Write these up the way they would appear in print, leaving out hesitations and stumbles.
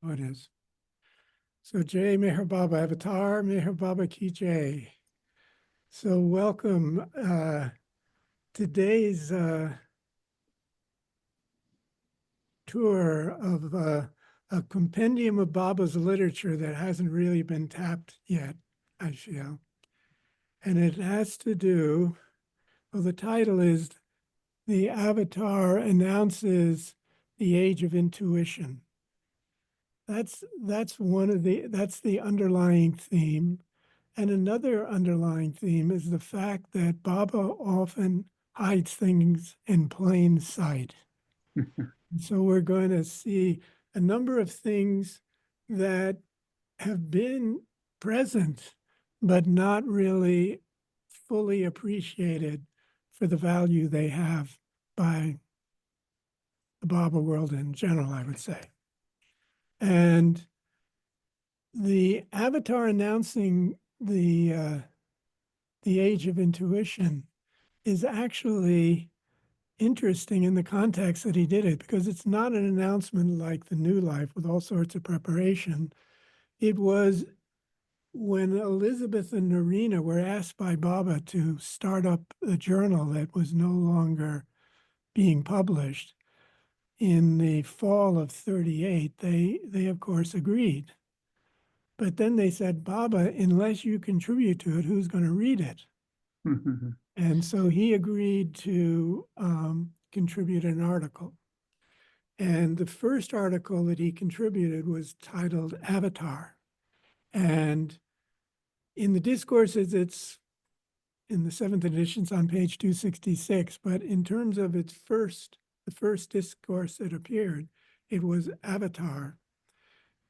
Oh, it is. So Jai Meher Baba, Avatar Meher Baba Ki Jai. So welcome. Today's tour of a compendium of Baba's literature that hasn't really been tapped yet, I feel. And it has to do, well, the title is The Avatar Announces the Age of Intuition. That's the underlying theme. And another underlying theme is the fact that Baba often hides things in plain sight. So we're going to see a number of things that have been present, but not really fully appreciated for the value they have by the Baba world in general, I would say. And the avatar announcing the age of intuition is actually interesting in the context that he did it, because it's not an announcement like the New Life with all sorts of preparation. It was when Elizabeth and Norina were asked by Baba to start up a journal that was no longer being published in the fall of 38, they of course agreed. But then they said, Baba, unless you contribute to it, who's going to read it? And so he agreed to contribute an article. And the first article that he contributed was titled Avatar. And in the Discourses, it's in the 7th edition, it's on page 266. But in terms of the first discourse that appeared, it was Avatar.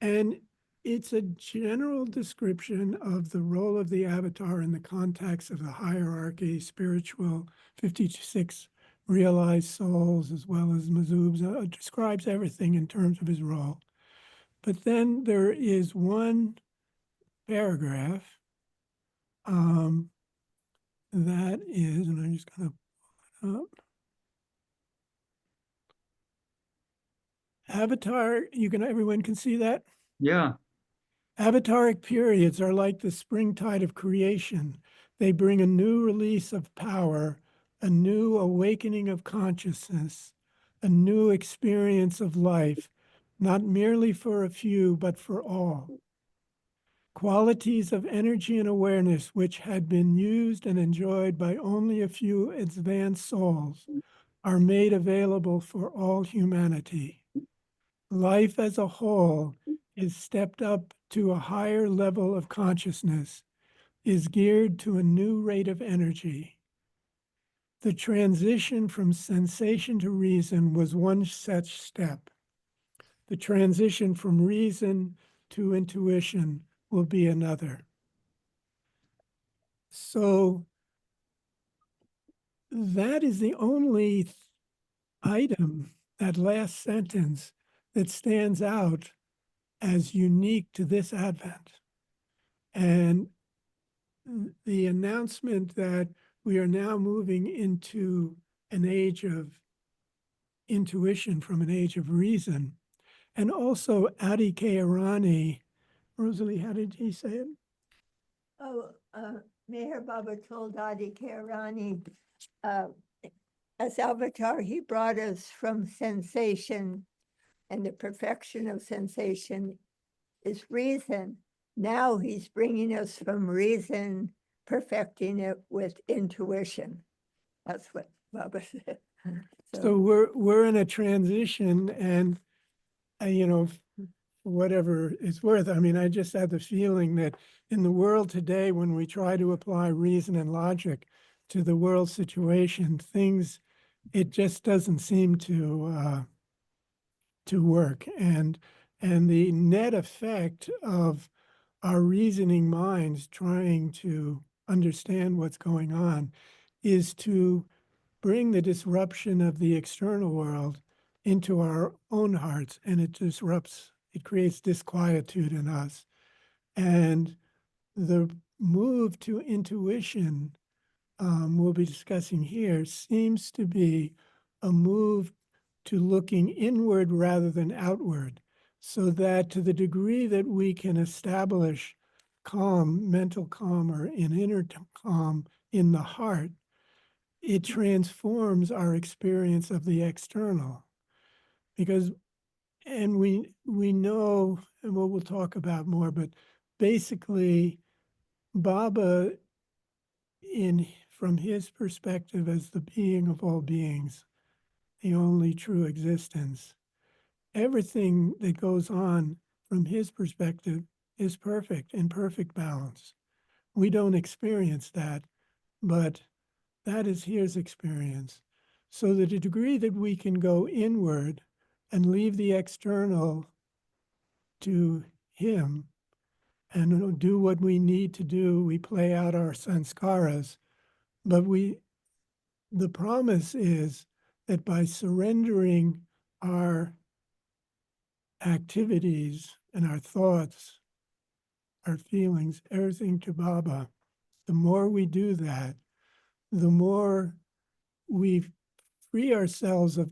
And it's a general description of the role of the avatar in the context of the hierarchy, spiritual, 56 realized souls, as well as Mazub's. It describes everything in terms of his role. But then there is one paragraph that is, and I'm just going to pull it up. Avatar, everyone can see that? Yeah. Avataric periods are like the springtide of creation. They bring a new release of power, a new awakening of consciousness, a new experience of life, not merely for a few, but for all. Qualities of energy and awareness which had been used and enjoyed by only a few advanced souls are made available for all humanity. Life as a whole is stepped up to a higher level of consciousness, is geared to a new rate of energy. The transition from sensation to reason was one such step. The transition from reason to intuition will be another. So that is the only item, that last sentence, that stands out as unique to this Advent. And the announcement that we are now moving into an age of intuition from an age of reason. And also Adi Keirani, Rosalie, how did he say it? Meher Baba told Adi Keirani, as avatar, he brought us from sensation, and the perfection of sensation is reason. Now he's bringing us from reason, perfecting it with intuition. That's what Baba said. So we're in a transition, and whatever it's worth. I mean, I just had the feeling that in the world today, when we try to apply reason and logic to the world situation, it just doesn't seem to work. And the net effect of our reasoning minds trying to understand what's going on is to bring the disruption of the external world into our own hearts, and it creates disquietude in us. And the move to intuition we'll be discussing here seems to be a move to looking inward rather than outward. So that to the degree that we can establish calm, mental calm, or an inner calm in the heart, it transforms our experience of the external. Because, and we know, and what we'll talk about more, but basically, Baba, from his perspective as the being of all beings, the only true existence, everything that goes on from his perspective is perfect, in perfect balance. We don't experience that, but that is his experience. So that the degree that we can go inward and leave the external to him and do what we need to do, we play out our sanskaras, but the promise is that by surrendering our activities and our thoughts, our feelings, everything to Baba, the more we do that, the more we free ourselves of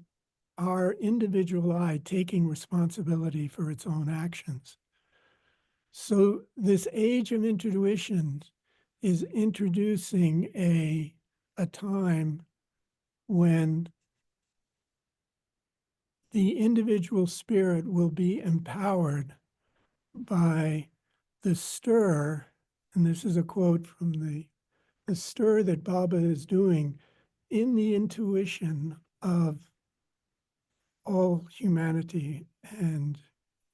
our individual I taking responsibility for its own actions. So this age of intuition is introducing a time when the individual spirit will be empowered by the stir, and this is a quote from the stir that Baba is doing in the intuition of all humanity and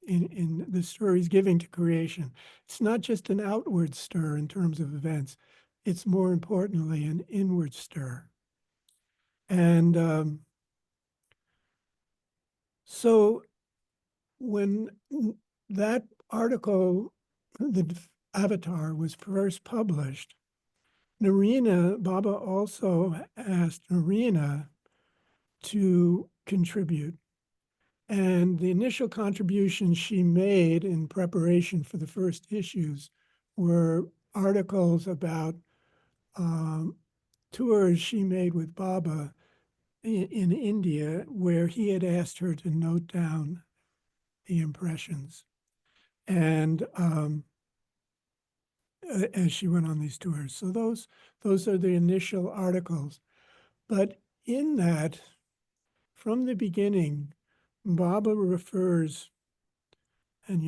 in the stir he's giving to creation. It's not just an outward stir in terms of events, it's more importantly an inward stir. And so when that article, the Avatar, was first published, Baba also asked Norina to contribute. And the initial contributions she made in preparation for the first issues were articles about tours she made with Baba in India, where he had asked her to note down the impressions. And as she went on these tours. So those are the initial articles. But in that, from the beginning, Baba refers, and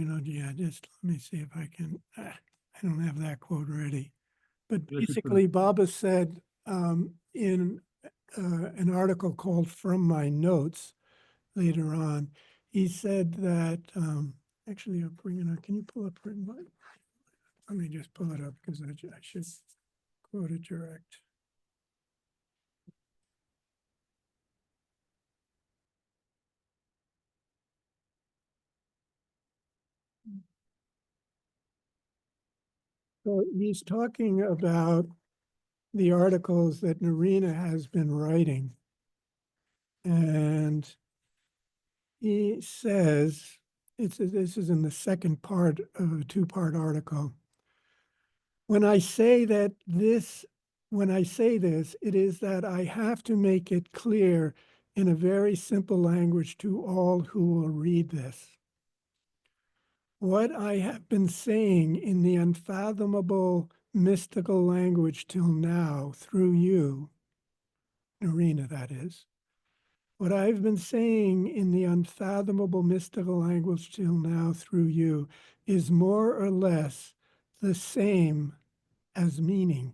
just let me see if I can, I don't have that quote ready. But basically, Baba said in an article called From My Notes later on, he said that, actually, I'll bring it up. Can you pull up? Let me just pull it up because I should quote it direct. So he's talking about the articles that Norina has been writing. And he says, this is in the second part of a two-part article. When I say this, it is that I have to make it clear in a very simple language to all who will read this. What I have been saying in the unfathomable mystical language till now through you, Norina, that is, what I've been saying in the unfathomable mystical language till now through you is more or less the same as meaning.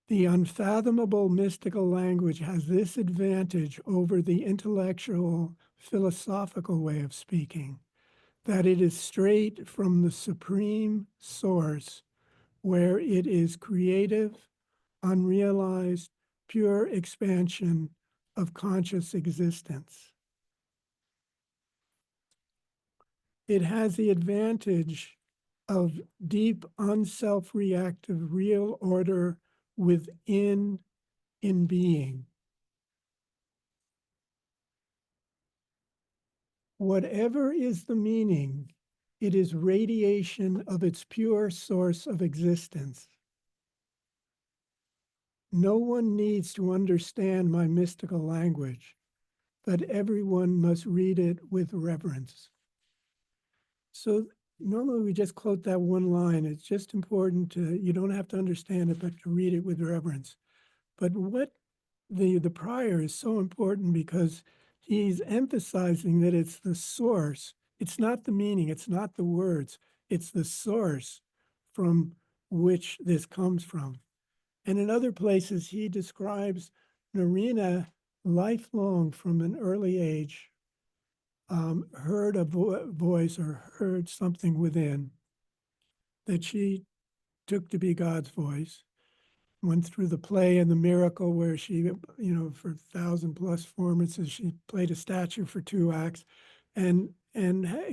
The unfathomable mystical language has this advantage over the intellectual, philosophical way of speaking, that it is straight from the supreme source, where it is creative, unrealized, pure expansion of conscious existence. It has the advantage of deep, unself-reactive, real order within in being. Whatever is the meaning, it is radiation of its pure source of existence. No one needs to understand my mystical language, but everyone must read it with reverence. So normally we just quote that one line. It's just important to, you don't have to understand it, but to read it with reverence. But what the prior is so important because he's emphasizing that it's the source. It's not the meaning, it's not the words, it's the source from which this comes from. And in other places, he describes Norina lifelong from an early age, heard a voice or heard something within that she took to be God's voice. Went through the play and the miracle where she, for 1,000+ performances, she played a statue for 2 acts and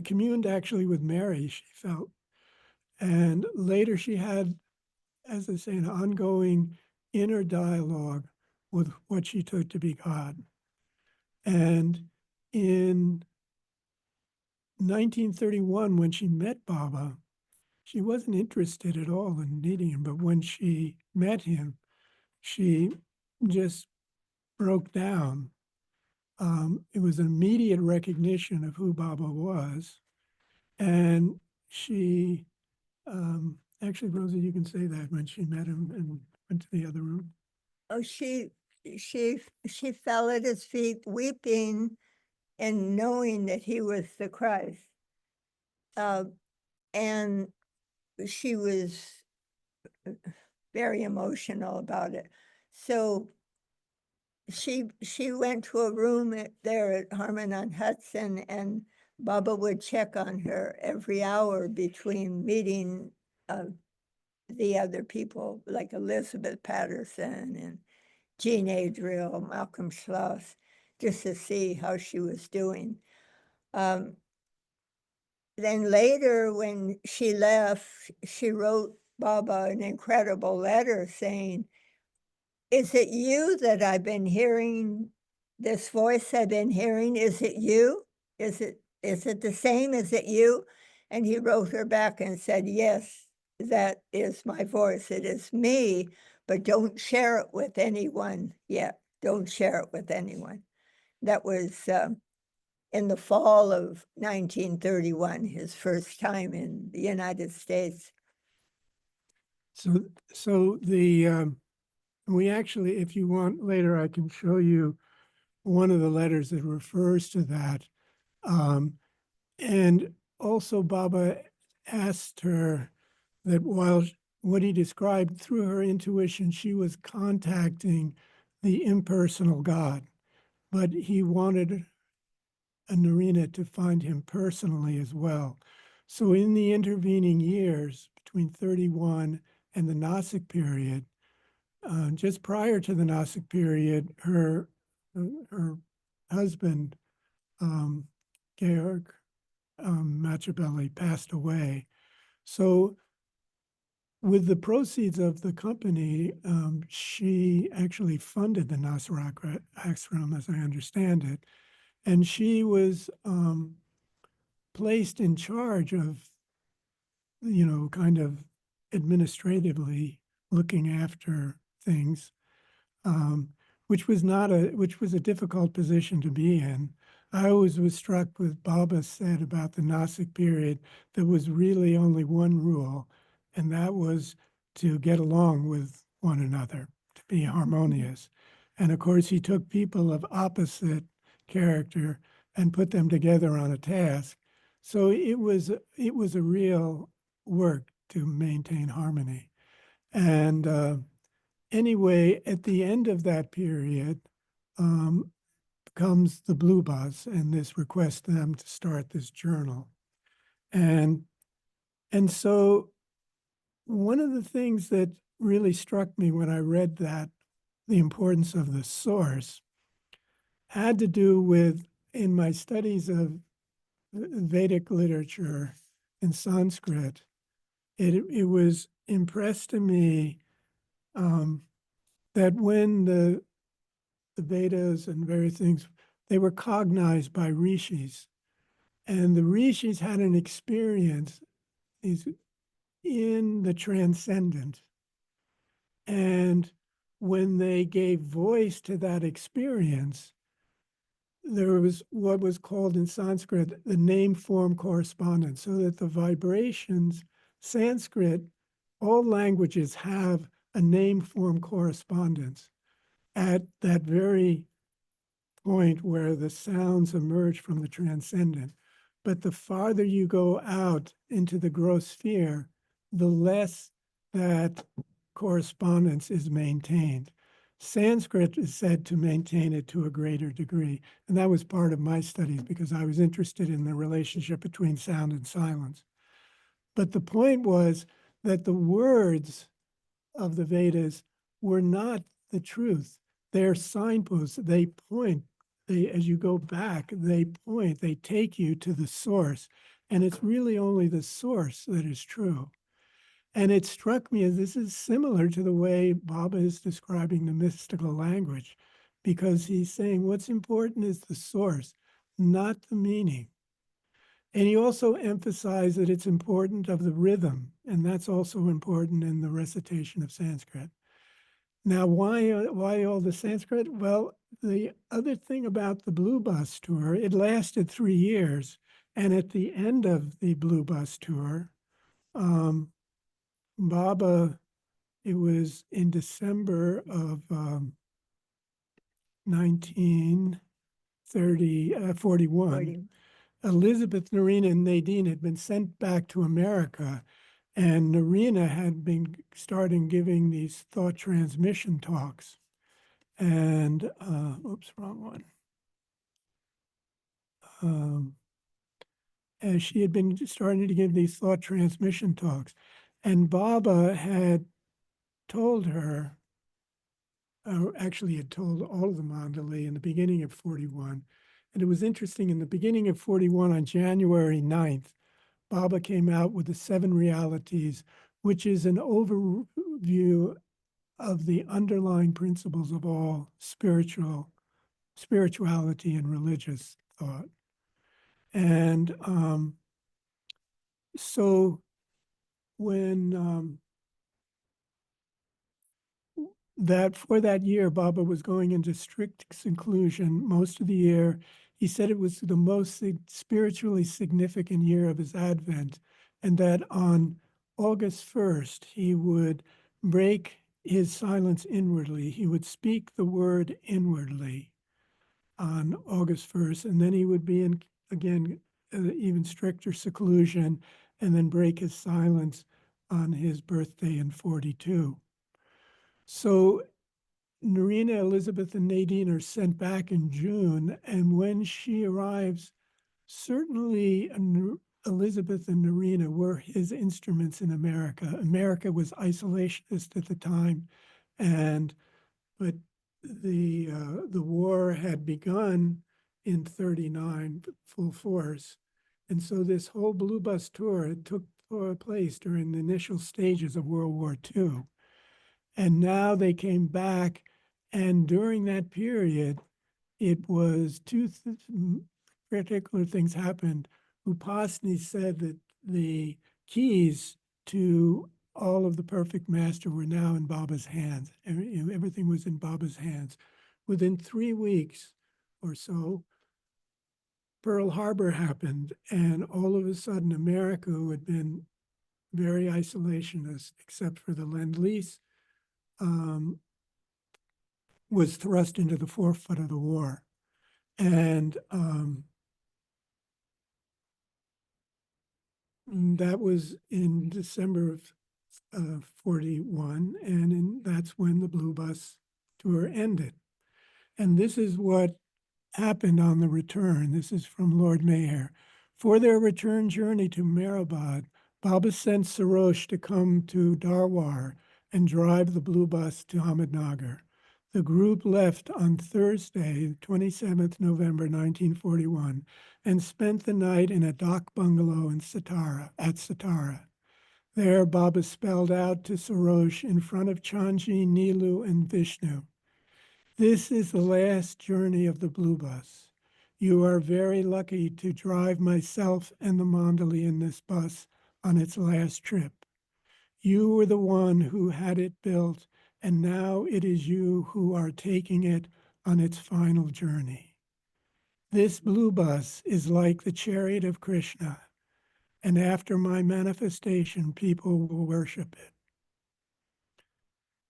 communed actually with Mary, she felt. And later she had, as I say, an ongoing inner dialogue with what she took to be God. And in 1931, when she met Baba, she wasn't interested at all in meeting him, but when she met him, she just broke down. It was an immediate recognition of who Baba was. And she, actually, Rosie, you can say that when she met him and went to the other room. Oh, she fell at his feet weeping and knowing that he was the Christ. And she was very emotional about it. So she went to a room there at Harmon on Hudson, and Baba would check on her every hour between meeting the other people like Elizabeth Patterson and Jean Adriel, Malcolm Schloss, just to see how she was doing. Then later, when she left, she wrote Baba an incredible letter saying, "Is it you that I've been hearing, this voice I've been hearing? Is it you? Is it the same? Is it you?" And he wrote her back and said, "Yes, that is my voice. It is me, but don't share it with anyone yet. Don't share it with anyone." That was in the fall of 1931, his first time in the United States. So we actually, if you want later, I can show you one of the letters that refers to that. And also Baba asked her that while what he described through her intuition, she was contacting the impersonal God, but he wanted Norina to find him personally as well. So in the intervening years between 31 and the Gnostic period, just prior to the Gnostic period, her husband, Georg Matchabelli, passed away. So with the proceeds of the company, she actually funded the Nasrak ashram, as I understand it. And she was placed in charge of, kind of administratively looking after things, which was a difficult position to be in. I always was struck with Baba said about the Gnostic period, there was really only one rule, and that was to get along with one another, to be harmonious. And of course, he took people of opposite character and put them together on a task. So it was a real work to maintain harmony. And anyway, at the end of that period, comes the blue bus and this request them to start this journal. And so one of the things that really struck me when I read that, the importance of the source, had to do with, in my studies of Vedic literature in Sanskrit, it was impressed to me that when the Vedas and various things, they were cognized by rishis. And the rishis had an experience in the transcendent. And when they gave voice to that experience, there was what was called in Sanskrit the name-form correspondence, so that the vibrations, Sanskrit, all languages have a name-form correspondence at that very point where the sounds emerge from the transcendent. But the farther you go out into the gross sphere, the less that correspondence is maintained. Sanskrit is said to maintain it to a greater degree. And that was part of my studies because I was interested in the relationship between sound and silence. But the point was that the words of the Vedas were not the truth. They're signposts. They point. As you go back, they point, they take you to the source. And it's really only the source that is true. And it struck me as this is similar to the way Baba is describing the mystical language, because he's saying what's important is the source, not the meaning. And he also emphasized that it's important of the rhythm, and that's also important in the recitation of Sanskrit. Now, why all the Sanskrit? Well, the other thing about the Blue Bus Tour, it lasted 3 years. And at the end of the Blue Bus Tour, Baba, it was in December of 1941. 40. Elizabeth, Norina, and Nadine had been sent back to America, and Norina had been starting giving these thought transmission talks. And, oops, wrong one. And she had been starting to give these thought transmission talks. And Baba had told her, actually had told all of the Mandali in the beginning of 41. And it was interesting, in the beginning of 41, on January 9th, Baba came out with the 7 realities, which is an overview of the underlying principles of all spirituality and religious thought. And so when for that year, Baba was going into strict seclusion most of the year. He said it was the most spiritually significant year of his advent, and that on August 1st, he would break his silence inwardly. He would speak the word inwardly on August 1st, and then he would be in, again, even stricter seclusion, and then break his silence on his birthday in 42. So Norina, Elizabeth, and Nadine are sent back in June, and when she arrives, certainly Elizabeth and Norina were his instruments in America. America was isolationist at the time, but the war had begun in 39 full force, and so this whole Blue Bus Tour took place during the initial stages of World War II. And now they came back, and during that period, it was two particular things happened. Upasni said that the keys to all of the perfect master were now in Baba's hands. Everything was in Baba's hands. Within 3 weeks or so, Pearl Harbor happened, and all of a sudden, America, who had been very isolationist, except for the Lend-Lease, was thrust into the forefront of the war. And that was in December of 41, and that's when the Blue Bus Tour ended. And this is what happened on the return. This is from Lord Mayor. For their return journey to Mehrabad, Baba sent Sarosh to come to Darwar and drive the Blue Bus to Ahmednagar. The group left on Thursday, 27th November 1941, and spent the night in a dak bungalow at Satara. There, Baba spelled out to Sarosh in front of Chanji, Nilu, and Vishnu, "This is the last journey of the Blue Bus. You are very lucky to drive myself and the Mandali in this bus on its last trip. You were the one who had it built, and now it is you who are taking it on its final journey." This blue bus is like the chariot of Krishna, and after my manifestation, people will worship it.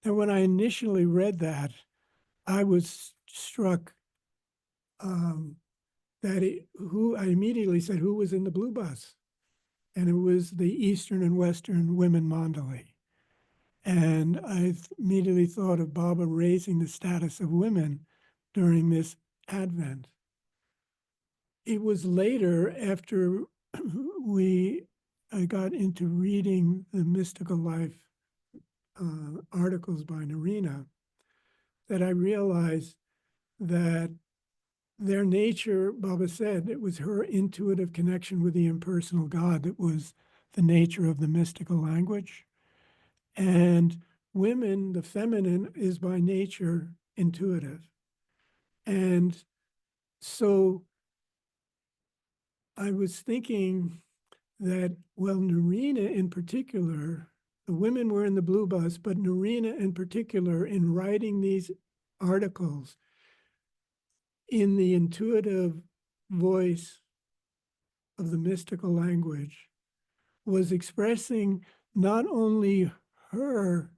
And when I initially read that, I was struck I immediately said, who was in the blue bus? And it was the Eastern and Western women Mandali. And I immediately thought of Baba raising the status of women during this Advent. It was later, after I got into reading the Mystical Life articles by Norina, that I realized that their nature, Baba said, it was her intuitive connection with the impersonal God that was the nature of the mystical language. And women, the feminine, is by nature intuitive. And so I was thinking that, well, Norina in particular, the women were in the blue bus, but Norina in particular, in writing these articles in the intuitive voice of the mystical language, was expressing not only her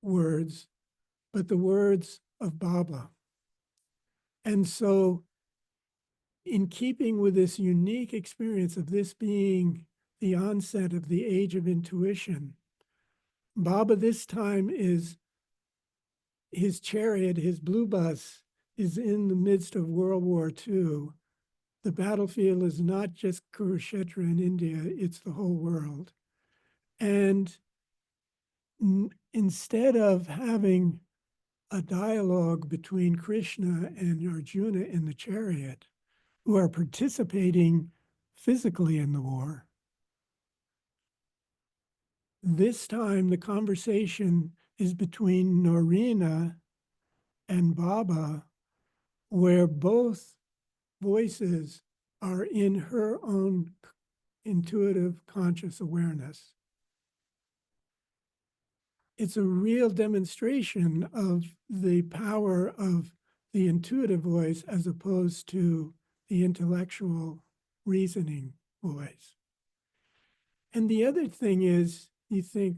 words, but the words of Baba. And so, in keeping with this unique experience of this being the onset of the age of intuition, Baba this time is his chariot, his blue bus, is in the midst of World War II. The battlefield is not just Kurukshetra in India, it's the whole world. And instead of having a dialogue between Krishna and Arjuna in the chariot, who are participating physically in the war, this time the conversation is between Norina and Baba, where both voices are in her own intuitive conscious awareness. It's a real demonstration of the power of the intuitive voice as opposed to the intellectual reasoning voice. And the other thing is, you think,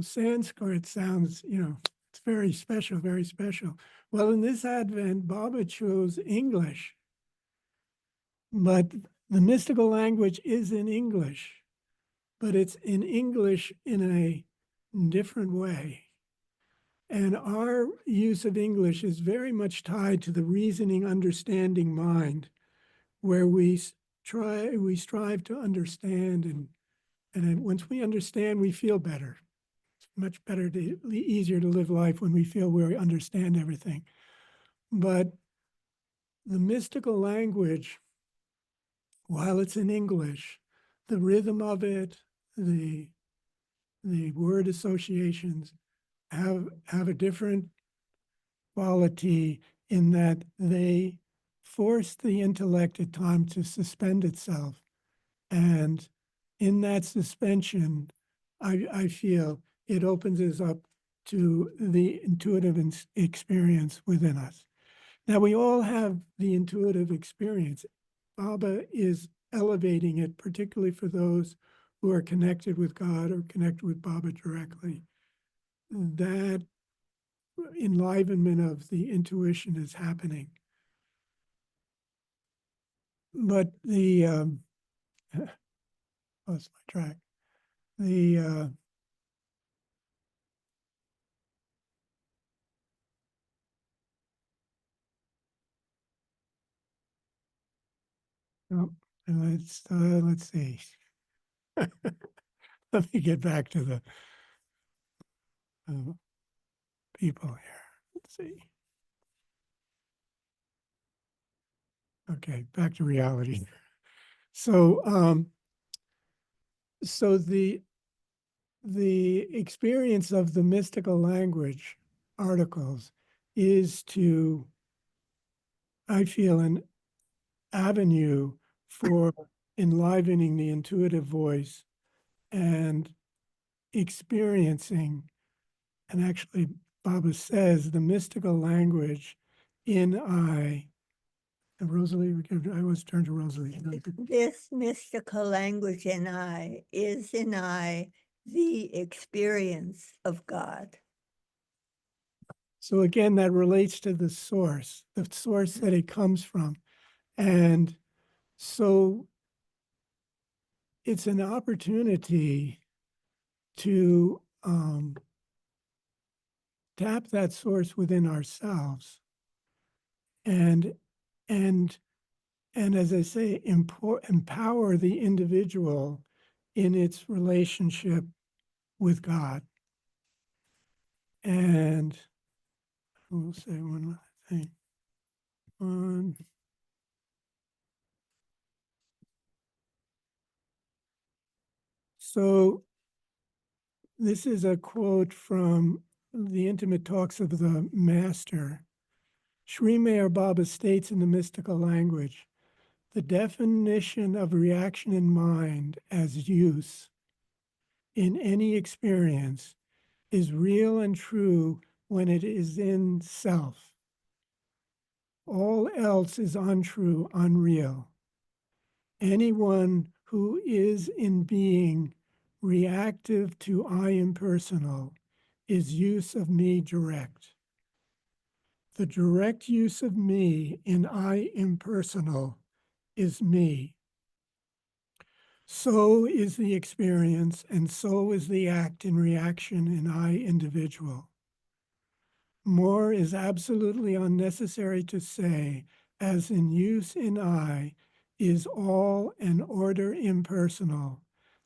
Sanskrit sounds, it's very special, very special. Well, in this Advent, Baba chose English, but the mystical language is in English, but it's in English in a different way. And our use of English is very much tied to the reasoning, understanding mind, where we strive to understand, and once we understand, we feel better. It's much better, easier to live life when we feel we understand everything. But the mystical language, while it's in English, the rhythm of it, the word associations have a different quality in that they force the intellect at times to suspend itself. And in that suspension, I feel it opens us up to the intuitive experience within us. Now, we all have the intuitive experience. Baba is elevating it, particularly for those who are connected with God or connected with Baba directly. That enlivenment of the intuition is happening. But lost my track. Oh, let's see. Let me get back to the people here. Let's see. Okay, back to reality. So, so the experience of the mystical language articles is to, I feel, an avenue for enlivening the intuitive voice and experiencing, and actually Baba says the mystical language in I And Rosalie, I always turn to Rosalie. This mystical language is in I the experience of God. So again, that relates to the source that it comes from. And so it's an opportunity to tap that source within ourselves and as I say, empower the individual in its relationship with God. And we'll say one more thing. So this is a quote from the Intimate Talks of the Master. Sri Meher Baba states in the mystical language, the definition of reaction in mind as use in any experience is real and true when it is in self. All else is untrue, unreal. Anyone who is in being reactive to I impersonal is use of me direct. The direct use of me in I impersonal is me. So is the experience, and so is the act in reaction in I individual. More is absolutely unnecessary to say, as in use in I is all and order impersonal,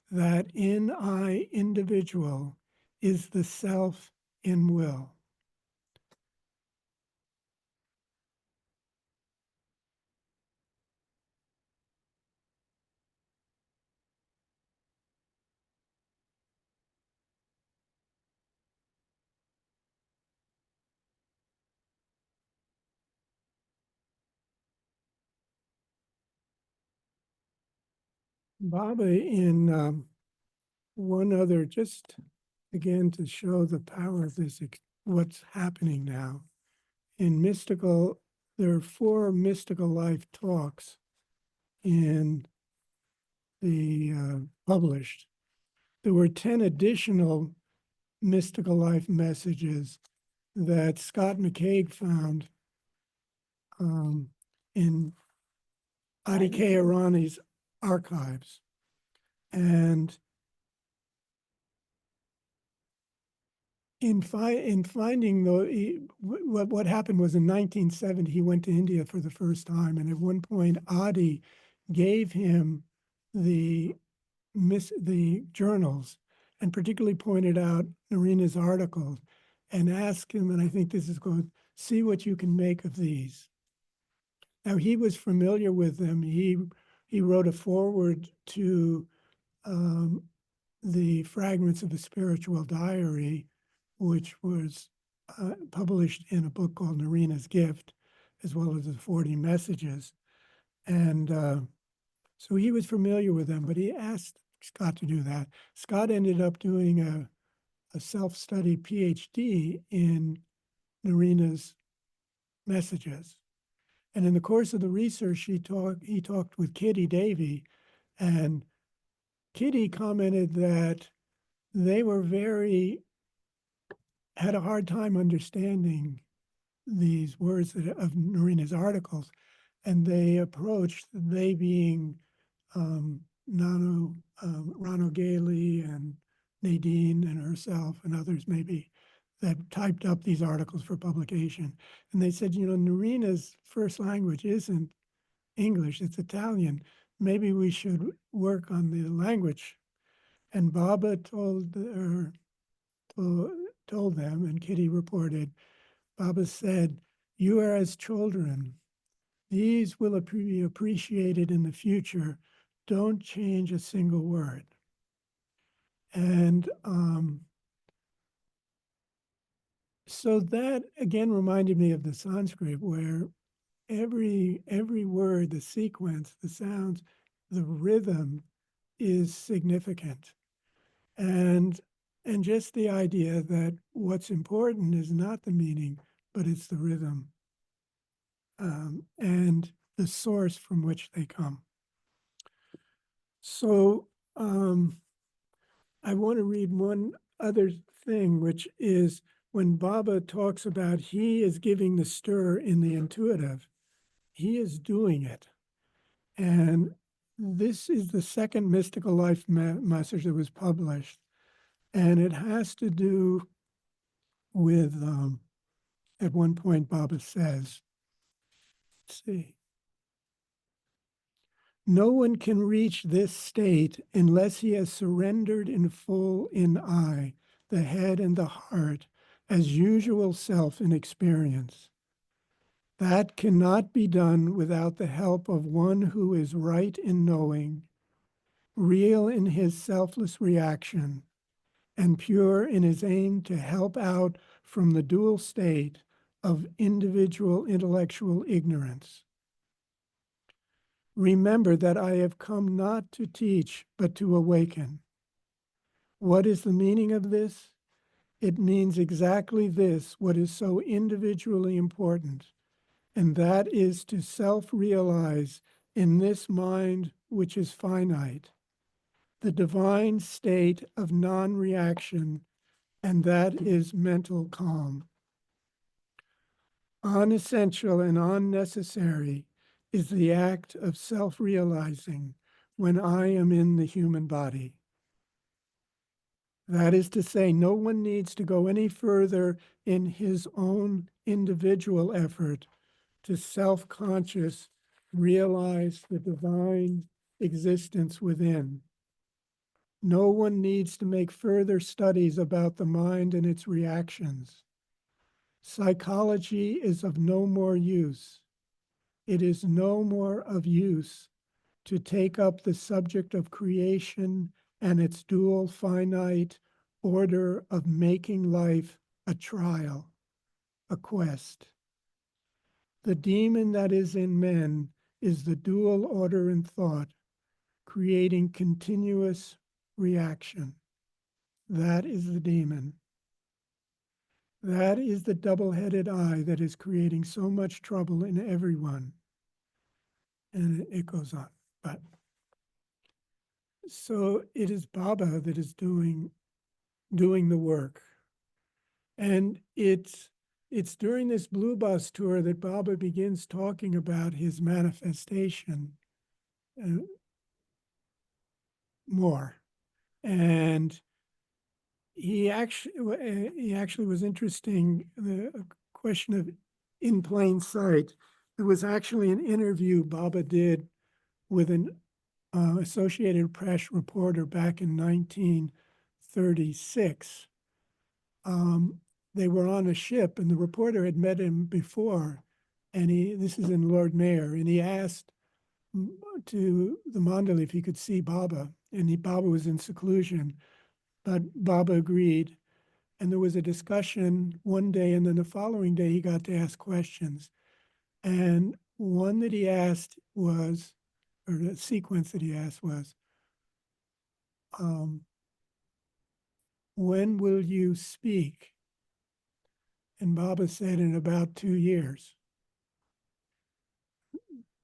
that in I individual is the self in will. Baba, in one other, just again to show the power of this, what's happening now. In mystical, there are 4 mystical life talks in the published. There were 10 additional mystical life messages that Scott McCaig found in Adi K. Arani's archives. And in finding what happened was in 1970, he went to India for the first time. And at one point, Adi gave him the journals and particularly pointed out Norina's articles and asked him, and I think this is going, see what you can make of these. Now, he was familiar with them. He wrote a foreword to the Fragments of a Spiritual Diary, which was published in a book called Norina's Gift, as well as the 40 Messages. And so he was familiar with them, but he asked Scott to do that. Scott ended up doing a self-study PhD in Norina's messages. And in the course of the research, he talked with Kitty Davey, and Kitty commented that they were had a hard time understanding these words of Norina's articles, and they being Rano Gailey and Nadine and herself and others maybe that typed up these articles for publication. And they said, Norina's first language isn't English, it's Italian. Maybe we should work on the language. And Baba told them, and Kitty reported, Baba said, you are as children. These will be appreciated in the future. Don't change a single word. And so that again reminded me of the Sanskrit, where every word, the sequence, the sounds, the rhythm is significant. And just the idea that what's important is not the meaning, but it's the rhythm. And the source from which they come. So I want to read one other thing, which is when Baba talks about he is giving the stir in the intuitive, he is doing it. And this is the second Mystical Life message that was published. And it has to do with, at one point, Baba says, let's see, no one can reach this state unless he has surrendered in full in I, the head and the heart, as usual self in experience. That cannot be done without the help of one who is right in knowing, real in his selfless reaction, and pure in his aim to help out from the dual state of individual intellectual ignorance. Remember that I have come not to teach, but to awaken. What is the meaning of this? It means exactly this, what is so individually important, and that is to self-realize in this mind which is finite, the divine state of non-reaction, and that is mental calm. Unessential and unnecessary is the act of self-realizing when I am in the human body. That is to say, no one needs to go any further in his own individual effort to self-conscious realize the divine existence within. No one needs to make further studies about the mind and its reactions. Psychology is of no more use. It is no more of use to take up the subject of creation and its dual finite order of making life a trial, a quest. The demon that is in men is the dual order in thought, creating continuous reaction. That is the demon. That is the double-headed eye that is creating so much trouble in everyone. And it goes on. But so it is Baba that is doing the work. And it's during this Blue Bus tour that Baba begins talking about his manifestation more. And he actually was interesting, the question of in plain sight. There was actually an interview Baba did with an Associated Press reporter back in 1936. They were on a ship, and the reporter had met him before, and this is in Lord Mayor, and he asked to the Mandali if he could see Baba, and Baba was in seclusion, but Baba agreed. And there was a discussion one day, and then the following day he got to ask questions. And one that he asked was, or the sequence that he asked was, when will you speak? And Baba said, in about 2 years.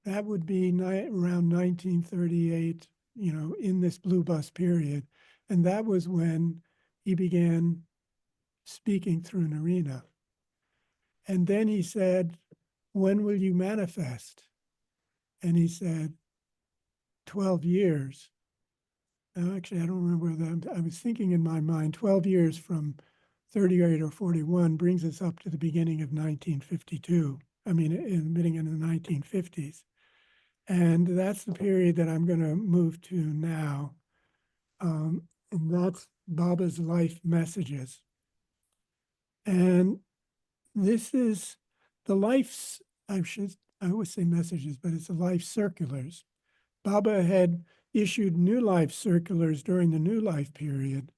That would be around 1938, in this Blue Bus period. And that was when he began speaking through Norina. And then he said, when will you manifest? And he said, 12 years. Now, actually, I don't remember that. I was thinking in my mind, 12 years from 38 or 41 brings us up to the beginning of 1952. I mean, in the beginning of the 1950s. And that's the period that I'm going to move to now. And that's Baba's life messages. And this is the life's, I always say messages, but it's the life circulars. Baba had issued New Life circulars during the New Life period,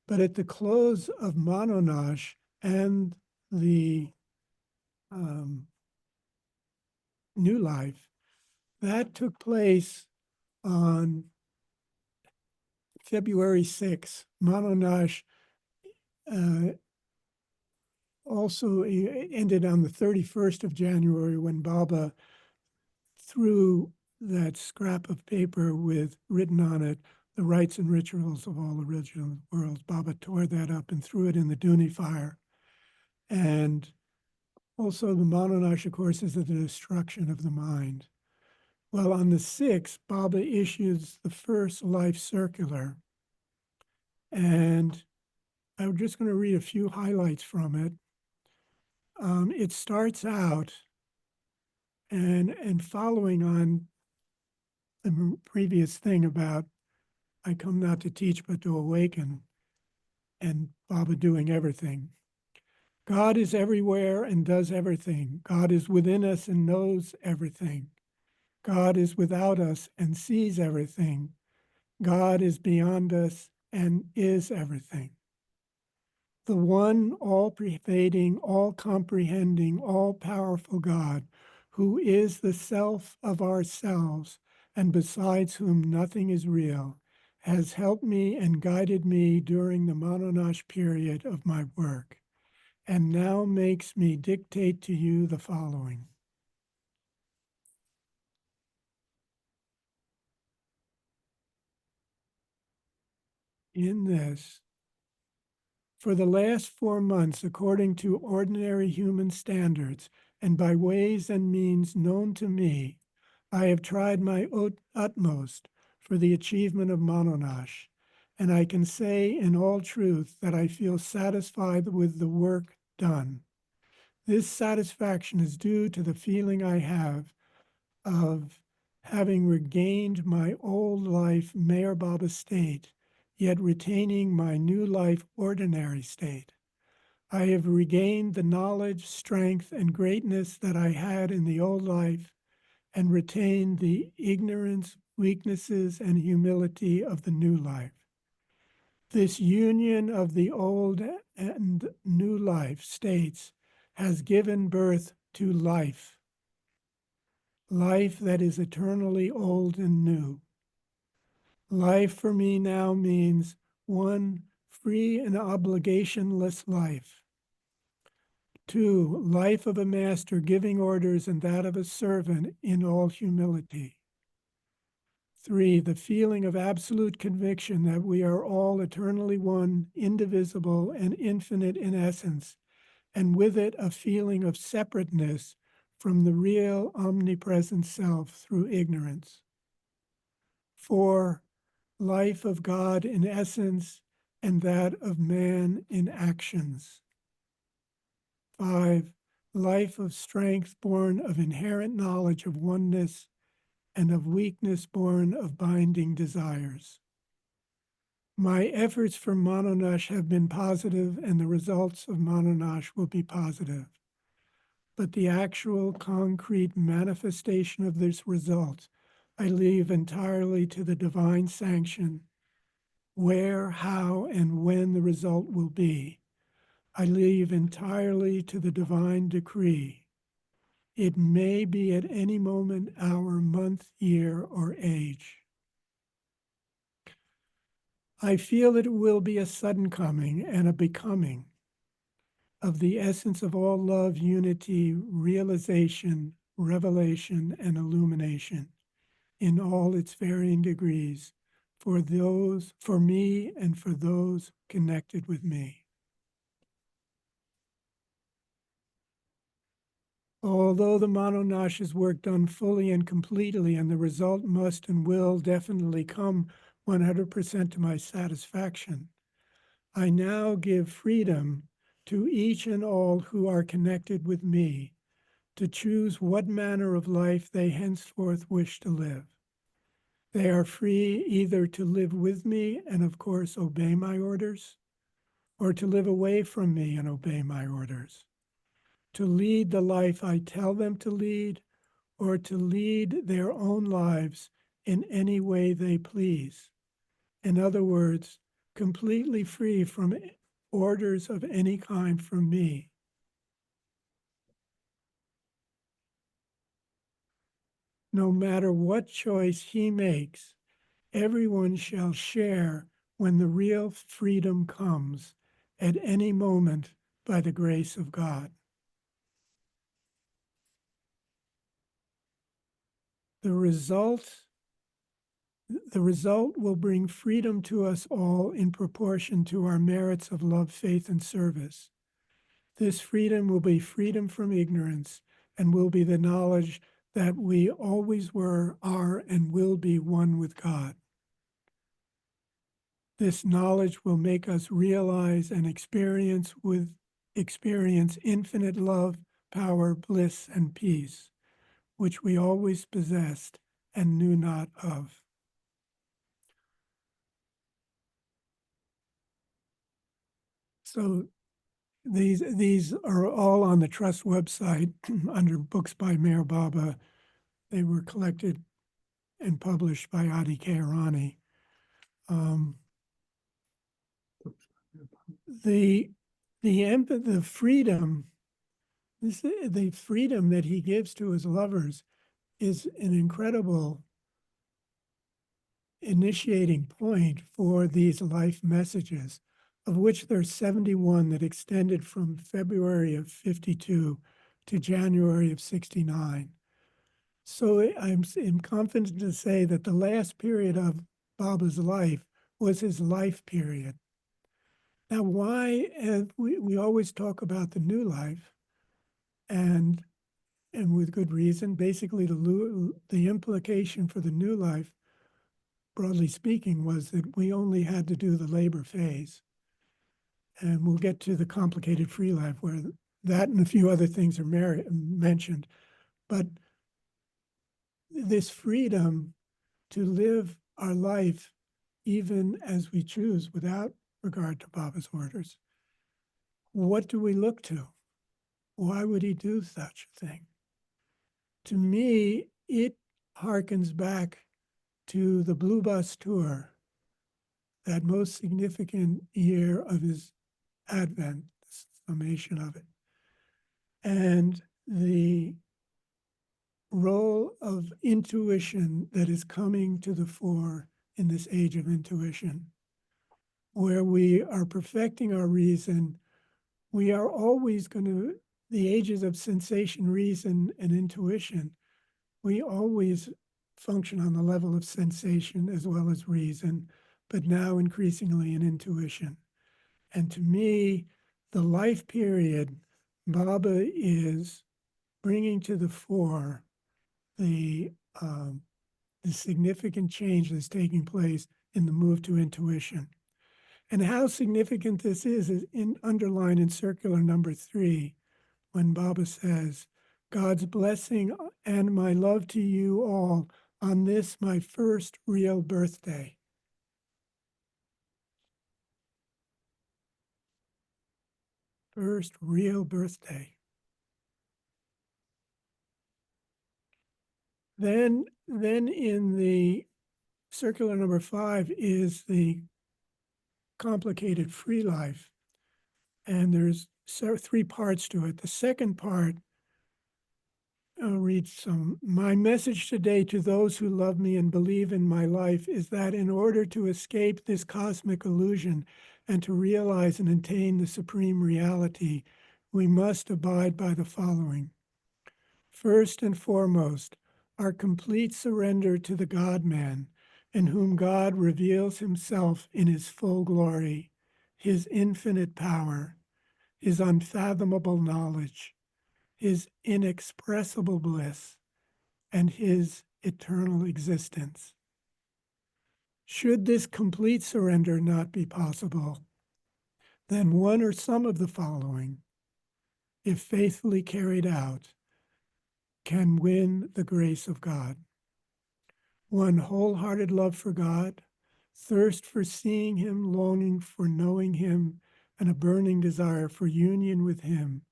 but at the close of Manonash and the New Life, that took place on February 6th. Manonash also ended on the 31st of January when Baba threw that scrap of paper with written on it, the rites and rituals of all original worlds. Baba tore that up and threw it in the Duni fire. And also the Manonasha courses of the destruction of the mind. Well, on the 6th, Baba issues the first life circular. And I'm just going to read a few highlights from it. It starts out, and following on the previous thing about I come not to teach but to awaken, and Baba doing everything. God is everywhere and does everything. God is within us and knows everything. God is without us and sees everything. God is beyond us and is everything. The one all-pervading, all-comprehending, all-powerful God, who is the self of ourselves and besides whom nothing is real, has helped me and guided me during the Mononash period of my work, and now makes me dictate to you the following. In this, for the last 4 months, according to ordinary human standards, and by ways and means known to me, I have tried my utmost for the achievement of Mononash, and I can say in all truth that I feel satisfied with the work done. This satisfaction is due to the feeling I have of having regained my old life Meher Baba state, yet retaining my new life ordinary state. I have regained the knowledge, strength, and greatness that I had in the old life, and retained the ignorance, weaknesses, and humility of the new life. This union of the old and new life states has given birth to life, life that is eternally old and new. Life for me now means 1, free and obligationless life. 2, life of a master giving orders and that of a servant in all humility. 3, the feeling of absolute conviction that we are all eternally one, indivisible, and infinite in essence, and with it a feeling of separateness from the real omnipresent self through ignorance. 4, life of God in essence and that of man in actions. 5, life of strength born of inherent knowledge of oneness and of weakness born of binding desires. My efforts for Mononash have been positive, and the results of Mononash will be positive. But the actual concrete manifestation of this result, I leave entirely to the divine sanction. Where, how, and when the result will be, I leave entirely to the divine decree. It may be at any moment, hour, month, year, or age. I feel that it will be a sudden coming and a becoming of the essence of all love, unity, realization, revelation, and illumination in all its varying degrees for me, and for those connected with me. Although the Mononash is work done fully and completely, and the result must and will definitely come 100% to my satisfaction, I now give freedom to each and all who are connected with me to choose what manner of life they henceforth wish to live. They are free either to live with me and, of course, obey my orders, or to live away from me and obey my orders, to lead the life I tell them to lead, or to lead their own lives in any way they please. In other words, completely free from orders of any kind from me. No matter what choice he makes, everyone shall share when the real freedom comes at any moment by the grace of God. The result will bring freedom to us all in proportion to our merits of love, faith, and service. This freedom will be freedom from ignorance and will be the knowledge that we always were, are, and will be one with God. This knowledge will make us realize and experience infinite love, power, bliss, and peace, which we always possessed and knew not of. So these are all on the Trust website under Books by Meher Baba. They were collected and published by Adi Kearani. The freedom, the freedom that he gives to his lovers is an incredible initiating point for these life messages, of which there's 71 that extended from February of 52 to January of 69. So I'm confident to say that the last period of Baba's life was his life period. Now, why, we always talk about the new life, and with good reason. Basically, the implication for the new life, broadly speaking, was that we only had to do the labor phase. And we'll get to the complicated free life where that and a few other things are mentioned. But this freedom to live our life even as we choose without regard to Baba's orders. What do we look to? Why would he do such a thing? To me, it harkens back to the Blue Bus Tour, that most significant year of his advent, the summation of it, and the role of intuition that is coming to the fore in this age of intuition, where we are perfecting our reason. We are always going to, the ages of sensation, reason, and intuition, we always function on the level of sensation as well as reason, but now increasingly in intuition. And to me, the life period, Baba is bringing to the fore the significant change that's taking place in the move to intuition. And how significant this is underlined in circular number 3, when Baba says, God's blessing and my love to you all on this, my first real birthday. First real birthday. Then in the circular number 5 is the complicated free life. And there's 3 parts to it. The second part, I'll read some. My message today to those who love me and believe in my life is that in order to escape this cosmic illusion and to realize and attain the supreme reality, we must abide by the following. First and foremost, our complete surrender to the God-Man, in whom God reveals himself in his full glory, his infinite power, his unfathomable knowledge, his inexpressible bliss, and his eternal existence. Should this complete surrender not be possible, then one or some of the following, if faithfully carried out, can win the grace of God. 1, wholehearted love for God, thirst for seeing him, longing for knowing him, and a burning desire for union with him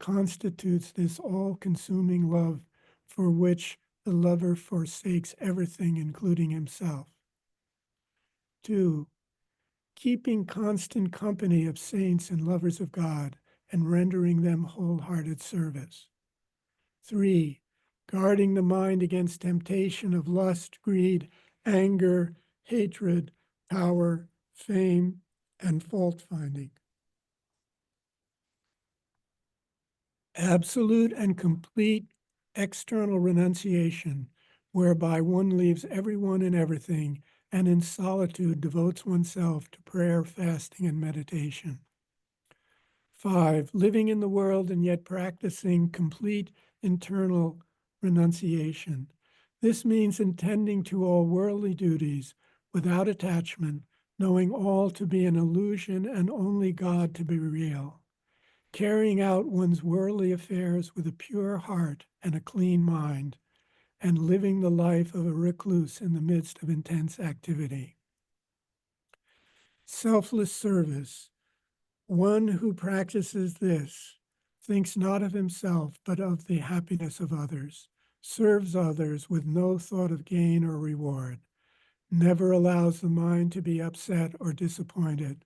constitutes this all-consuming love for which the lover forsakes everything, including himself. 2, keeping constant company of saints and lovers of God and rendering them wholehearted service. 3, guarding the mind against temptation of lust, greed, anger, hatred, power, fame, and fault-finding. Absolute and complete external renunciation, whereby one leaves everyone and everything and in solitude devotes oneself to prayer, fasting, and meditation. 5, living in the world and yet practicing complete internal renunciation. This means intending to all worldly duties without attachment, knowing all to be an illusion and only God to be real. Carrying out one's worldly affairs with a pure heart and a clean mind, and living the life of a recluse in the midst of intense activity. Selfless service. One who practices this thinks not of himself, but of the happiness of others, serves others with no thought of gain or reward, never allows the mind to be upset or disappointed,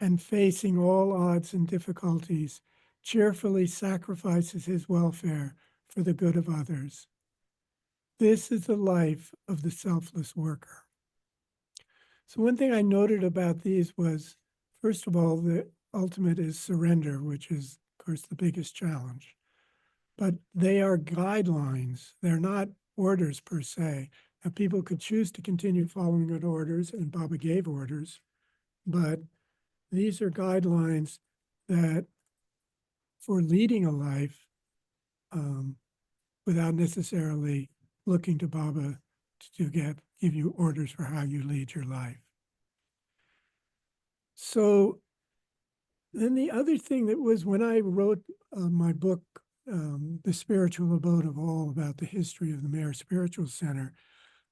and facing all odds and difficulties, cheerfully sacrifices his welfare for the good of others. This is the life of the selfless worker. So one thing I noted about these was, first of all, the ultimate is surrender, which is, of course, the biggest challenge. But they are guidelines. They're not orders per se. Now, people could choose to continue following good orders, and Baba gave orders, but these are guidelines that for leading a life without necessarily looking to Baba to give you orders for how you lead your life. So then the other thing that was when I wrote my book, The Spiritual Abode of All, about the history of the Mayor Spiritual Center,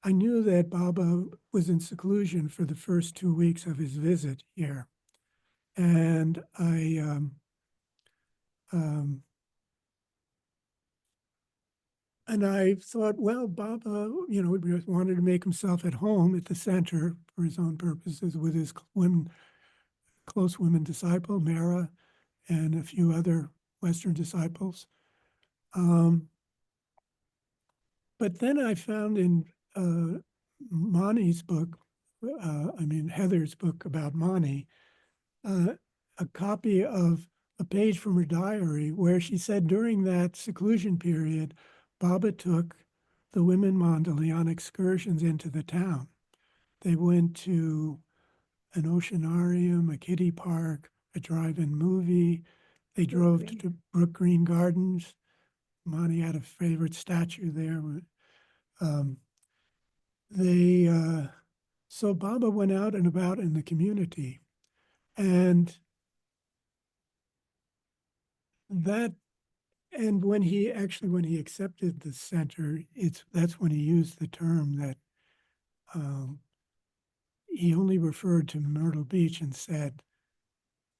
I knew that Baba was in seclusion for the first 2 weeks of his visit here. And I thought, well, Baba, wanted to make himself at home at the center for his own purposes with his close women disciple, Mara, and a few other Western disciples. But then I found in Mani's book, Heather's book about Mani, a copy of a page from her diary where she said during that seclusion period, Baba took the women Mandali on excursions into the town. They went to an oceanarium, a kiddie park, a drive-in movie. They drove to Brook Green Gardens. Mani had a favorite statue there. So Baba went out and about in the community, and when he accepted the center, that's when he used the term that he only referred to Myrtle Beach and said,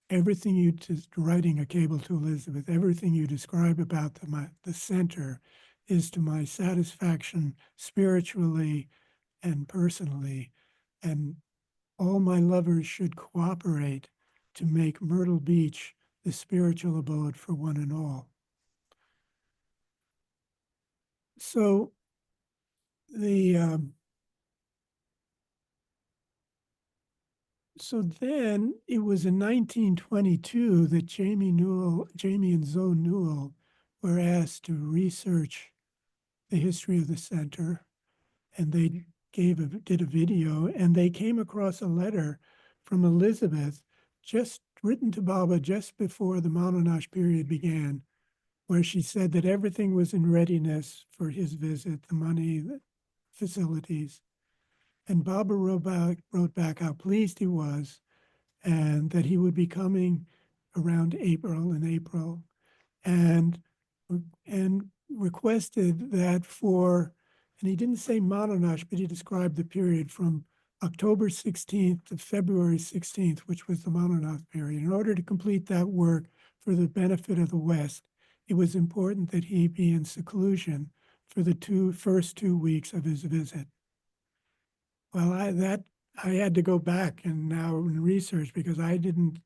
everything writing a cable to Elizabeth, everything you describe about the center is to my satisfaction spiritually and personally, and all my lovers should cooperate to make Myrtle Beach the spiritual abode for one and all. So then it was in 1922 that Jamie and Zoe Newell were asked to research the history of the center, and they did a video, and they came across a letter from Elizabeth just written to Baba just before the Manonash period began, where she said that everything was in readiness for his visit, the money, the facilities. And Baba wrote back how pleased he was and that he would be coming around April, and requested that and he didn't say Manonash, but he described the period from October 16th to February 16th, which was the Manonash period. In order to complete that work for the benefit of the West, it was important that he be in seclusion for the first 2 weeks of his visit. Well, I had to go back and now research because I didn't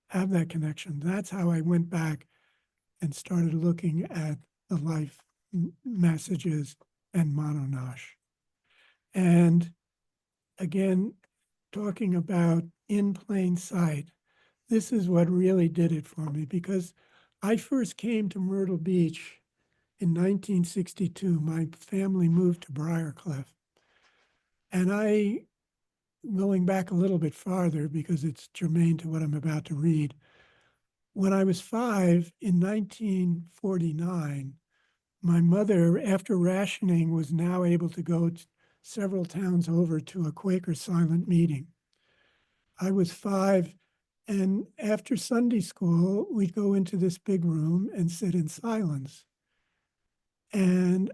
have that connection. That's how I went back and started looking at the life messages and Manonash. And again, talking about in plain sight, this is what really did it for me, because I first came to Myrtle Beach in 1962, my family moved to Briarcliff. And going back a little bit farther because it's germane to what I'm about to read, when I was 5 in 1949, my mother, after rationing, was now able to go several towns over to a Quaker silent meeting. I was 5, and after Sunday school, we'd go into this big room and sit in silence. And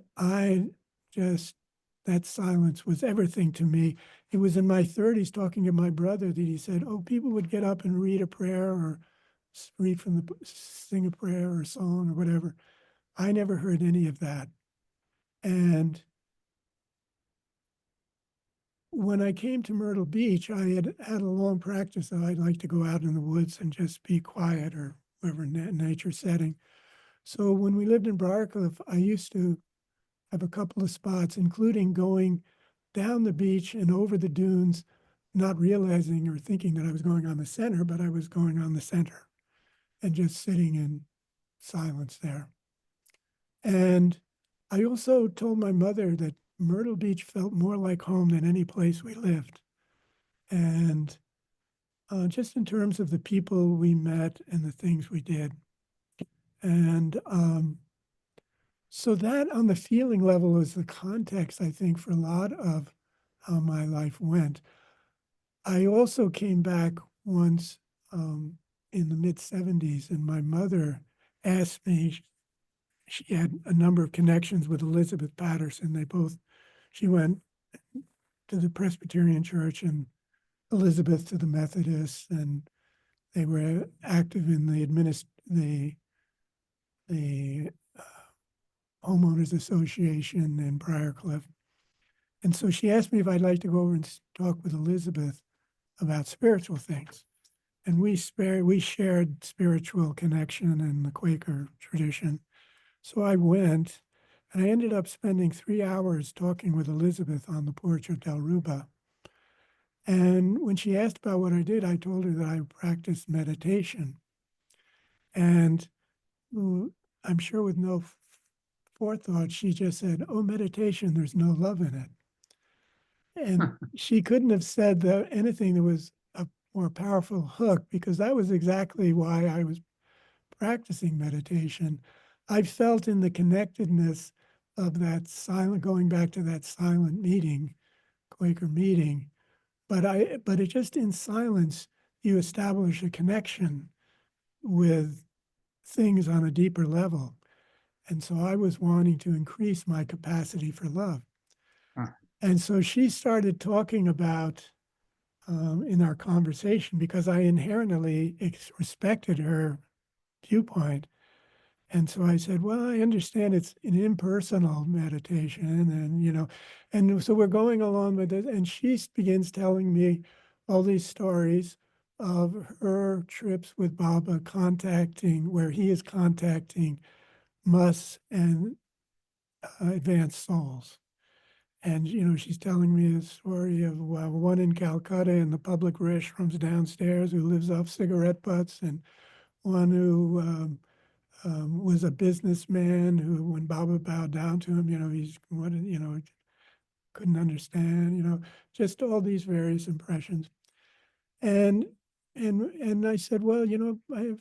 that silence was everything to me. It was in my 30s, talking to my brother, that he said, oh, people would get up and read a prayer or sing a prayer or a song or whatever. I never heard any of that. And when I came to Myrtle Beach, I had had a long practice that I'd like to go out in the woods and just be quiet or whatever nature setting. So when we lived in Briarcliff, I used to have a couple of spots, including going down the beach and over the dunes, not realizing or thinking that I was going on the center, but I was going on the center and just sitting in silence there. And I also told my mother that Myrtle Beach felt more like home than any place we lived. And just in terms of the people we met and the things we did. And so that on the feeling level is the context, I think, for a lot of how my life went. I also came back once in the mid 70s, and my mother asked me, she had a number of connections with Elizabeth Patterson. She went to the Presbyterian Church and Elizabeth to the Methodists, and they were active in the homeowners association in Briarcliff. And so she asked me if I'd like to go over and talk with Elizabeth about spiritual things. And we shared spiritual connection in the Quaker tradition. So I went, and I ended up spending 3 hours talking with Elizabeth on the porch of Del Ruba. And when she asked about what I did, I told her that I practiced meditation. And I'm sure with no forethought, she just said, oh, meditation, there's no love in it. And she couldn't have said anything that was a more powerful hook, because that was exactly why I was practicing meditation. I felt in the connectedness of that going back to that silent meeting, Quaker meeting, but it just in silence, you establish a connection with things on a deeper level. And so I was wanting to increase my capacity for love. And so she started talking about, in our conversation, because I inherently respected her viewpoint. And so I said, well, I understand it's an impersonal meditation. And so we're going along with it. And she begins telling me all these stories of her trips with Baba where he is contacting mus and advanced souls. And, she's telling me the story of one in Calcutta in the public restrooms downstairs who lives off cigarette butts, and one who was a businessman who, when Baba bowed down to him, couldn't understand, just all these various impressions. And I said, well, I have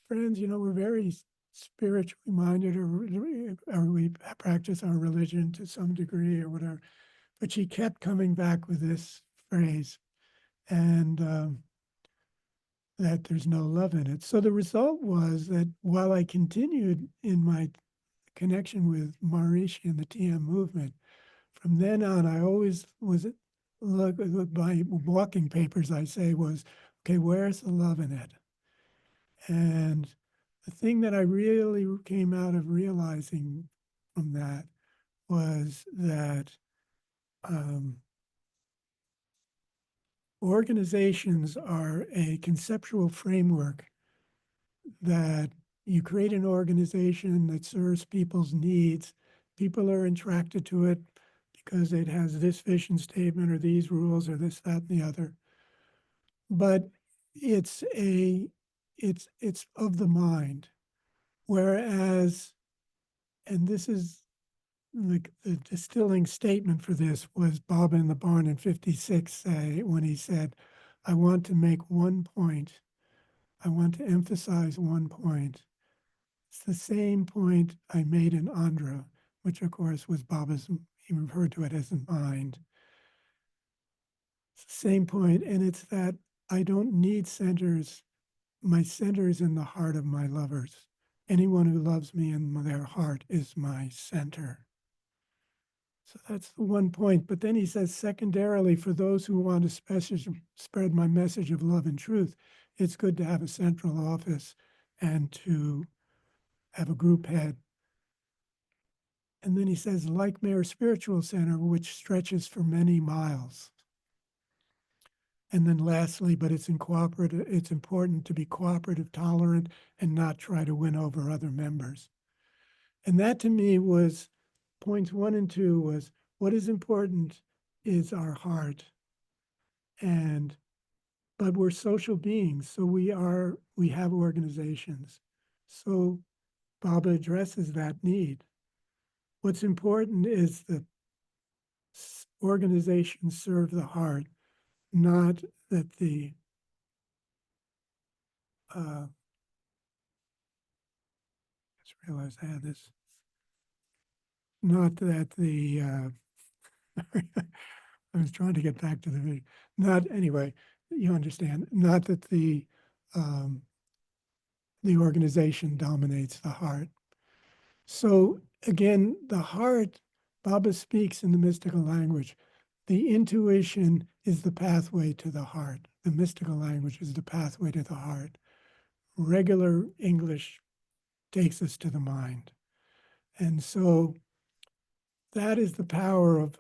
friends, we're very spiritually minded, or we practice our religion to some degree or whatever. But she kept coming back with this phrase, and that there's no love in it. So the result was that while I continued in my connection with Maharishi and the TM movement, from then on, I always was look my walking papers. I say was, okay, where's the love in it? And the thing that I really came out of realizing from that was that organizations are a conceptual framework that you create an organization that serves people's needs. People are attracted to it because it has this vision statement or these rules or this, that, and the other. But it's of the mind. Whereas And this is the distilling statement for this was Bob in the Barn in 56 when he said, I want to make one point. I want to emphasize one point. It's the same point I made in Andhra, which of course was Baba's, he referred to it as the mind. It's the same point, and it's that I don't need centers. My center is in the heart of my lovers. Anyone who loves me in their heart is my center. So that's the one point. But then he says, secondarily, for those who want to spread my message of love and truth, it's good to have a central office and to have a group head. And then he says, like Mayor Spiritual Center, which stretches for many miles. And then lastly, but it's important to be cooperative, tolerant, and not try to win over other members. And that to me was points 1 and 2 was what is important is our heart. But we're social beings, so we have organizations. So Baba addresses that need. What's important is that organizations serve the heart, not that the just realized I had this. Not that the I was trying to get back to the video. Not anyway, you understand. Not that the organization dominates the heart. So again, the heart, Baba speaks in the mystical language. The intuition is the pathway to the heart. The mystical language is the pathway to the heart. Regular English takes us to the mind. And so that is the power of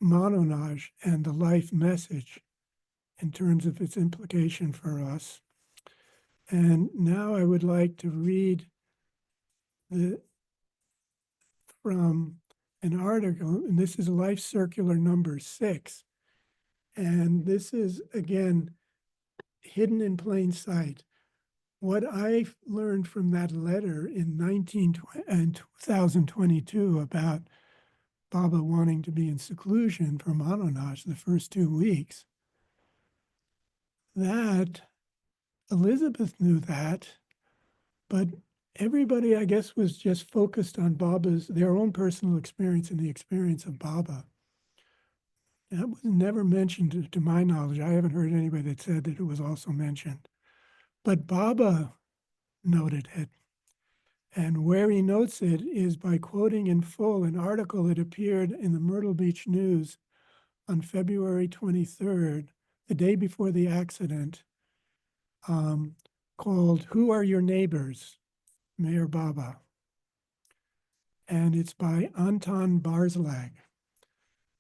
Manonaj and the life message in terms of its implication for us. And now I would like to read from an article, and this is Life Circular number 6. And this is, again, hidden in plain sight. What I learned from that letter in 2022 about Baba wanting to be in seclusion from Manonaj the first 2 weeks, that Elizabeth knew that, but everybody, I guess, was just focused on their own personal experience and the experience of Baba. That was never mentioned to my knowledge. I haven't heard anybody that said that it was also mentioned. But Baba noted it. And where he notes it is by quoting in full an article that appeared in the Myrtle Beach News on February 23rd, the day before the accident, called Who Are Your Neighbors? Mayor Baba. And it's by Anton Barzlag.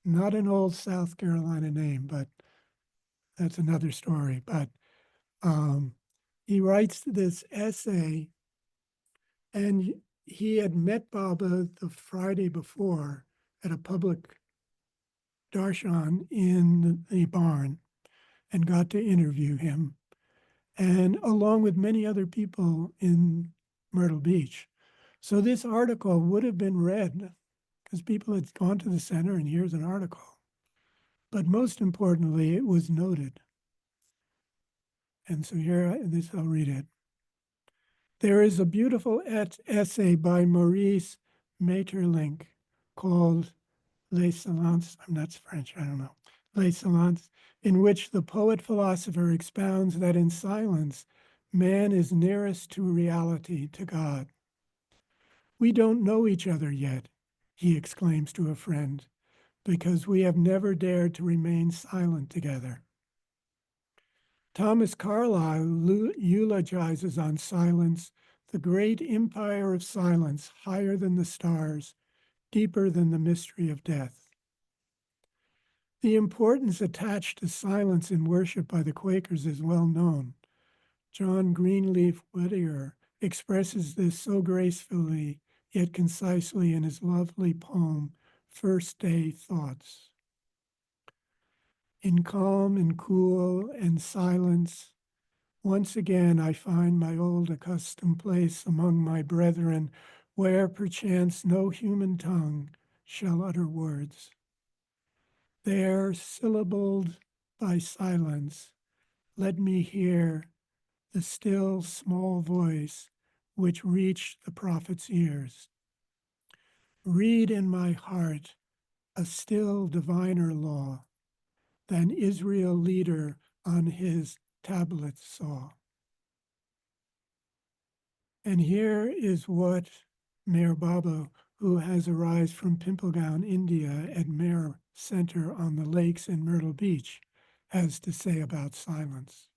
Not an old South Carolina name, but that's another story. But he writes this essay, and he had met Baba the Friday before at a public darshan in the barn and got to interview him, and along with many other people in Myrtle Beach. So this article would have been read because people had gone to the center and here's an article. But most importantly, it was noted. And so I'll read it. There is a beautiful essay by Maurice Maeterlinck called Les Silences, that's French, I don't know, Les Silences, in which the poet-philosopher expounds that in silence, man is nearest to reality, to God. We don't know each other yet, he exclaims to a friend, because we have never dared to remain silent together. Thomas Carlyle eulogizes on silence, the great empire of silence, higher than the stars, deeper than the mystery of death. The importance attached to silence in worship by the Quakers is well known. John Greenleaf Whittier expresses this so gracefully yet concisely in his lovely poem, First Day Thoughts. In calm and cool and silence, once again I find my old accustomed place among my brethren, where perchance no human tongue shall utter words. There, syllabled by silence, let me hear the still small voice which reached the prophet's ears. Read in my heart a still diviner law than Israel leader on his tablets saw. And here is what Mayor Baba, who has arrived from Pimplegown, India, at Mayor Center on the lakes in Myrtle Beach, has to say about silence.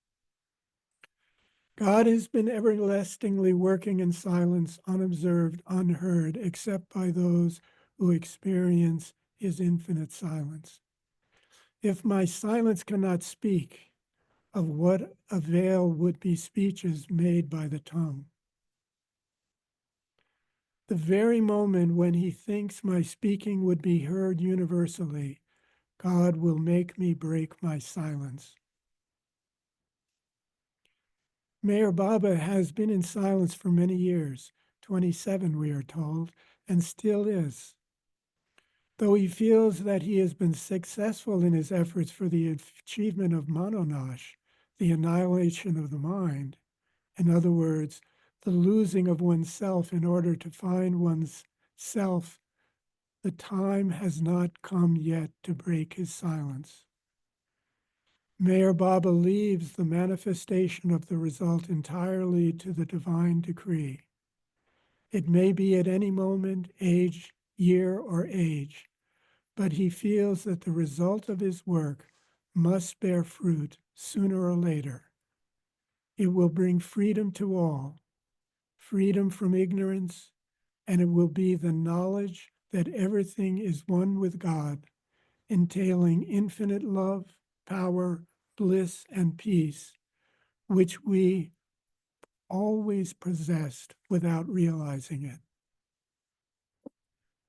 God has been everlastingly working in silence, unobserved, unheard, except by those who experience his infinite silence. If my silence cannot speak, of what avail would be speeches made by the tongue? The very moment when he thinks my speaking would be heard universally, God will make me break my silence. Mayor Baba has been in silence for many years, 27 we are told, and still is. Though he feels that he has been successful in his efforts for the achievement of mononash, the annihilation of the mind, in other words, the losing of oneself in order to find one's self, the time has not come yet to break his silence. Mayor Baba leaves the manifestation of the result entirely to the divine decree. It may be at any moment, age, year, or age, but he feels that the result of his work must bear fruit sooner or later. It will bring freedom to all, freedom from ignorance, and it will be the knowledge that everything is one with God, entailing infinite love, power, bliss, and peace, which we always possessed without realizing it.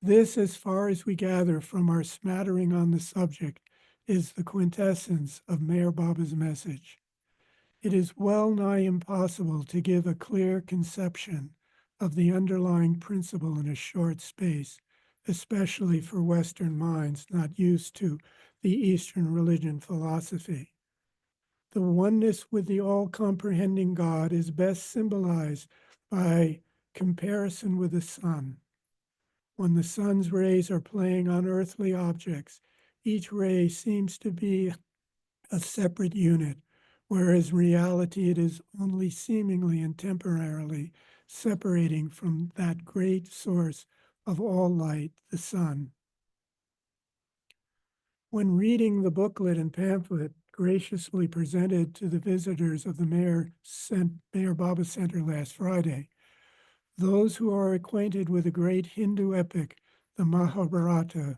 This, as far as we gather from our smattering on the subject, is the quintessence of Mayor Baba's message. It is well nigh impossible to give a clear conception of the underlying principle in a short space, especially for Western minds not used to the Eastern religion philosophy. The oneness with the all-comprehending God is best symbolized by comparison with the sun. When the sun's rays are playing on earthly objects, each ray seems to be a separate unit, whereas in reality it is only seemingly and temporarily separating from that great source of all light, the sun. When reading the booklet and pamphlet graciously presented to the visitors of the Mayor Baba Center last Friday, those who are acquainted with the great Hindu epic, the Mahabharata,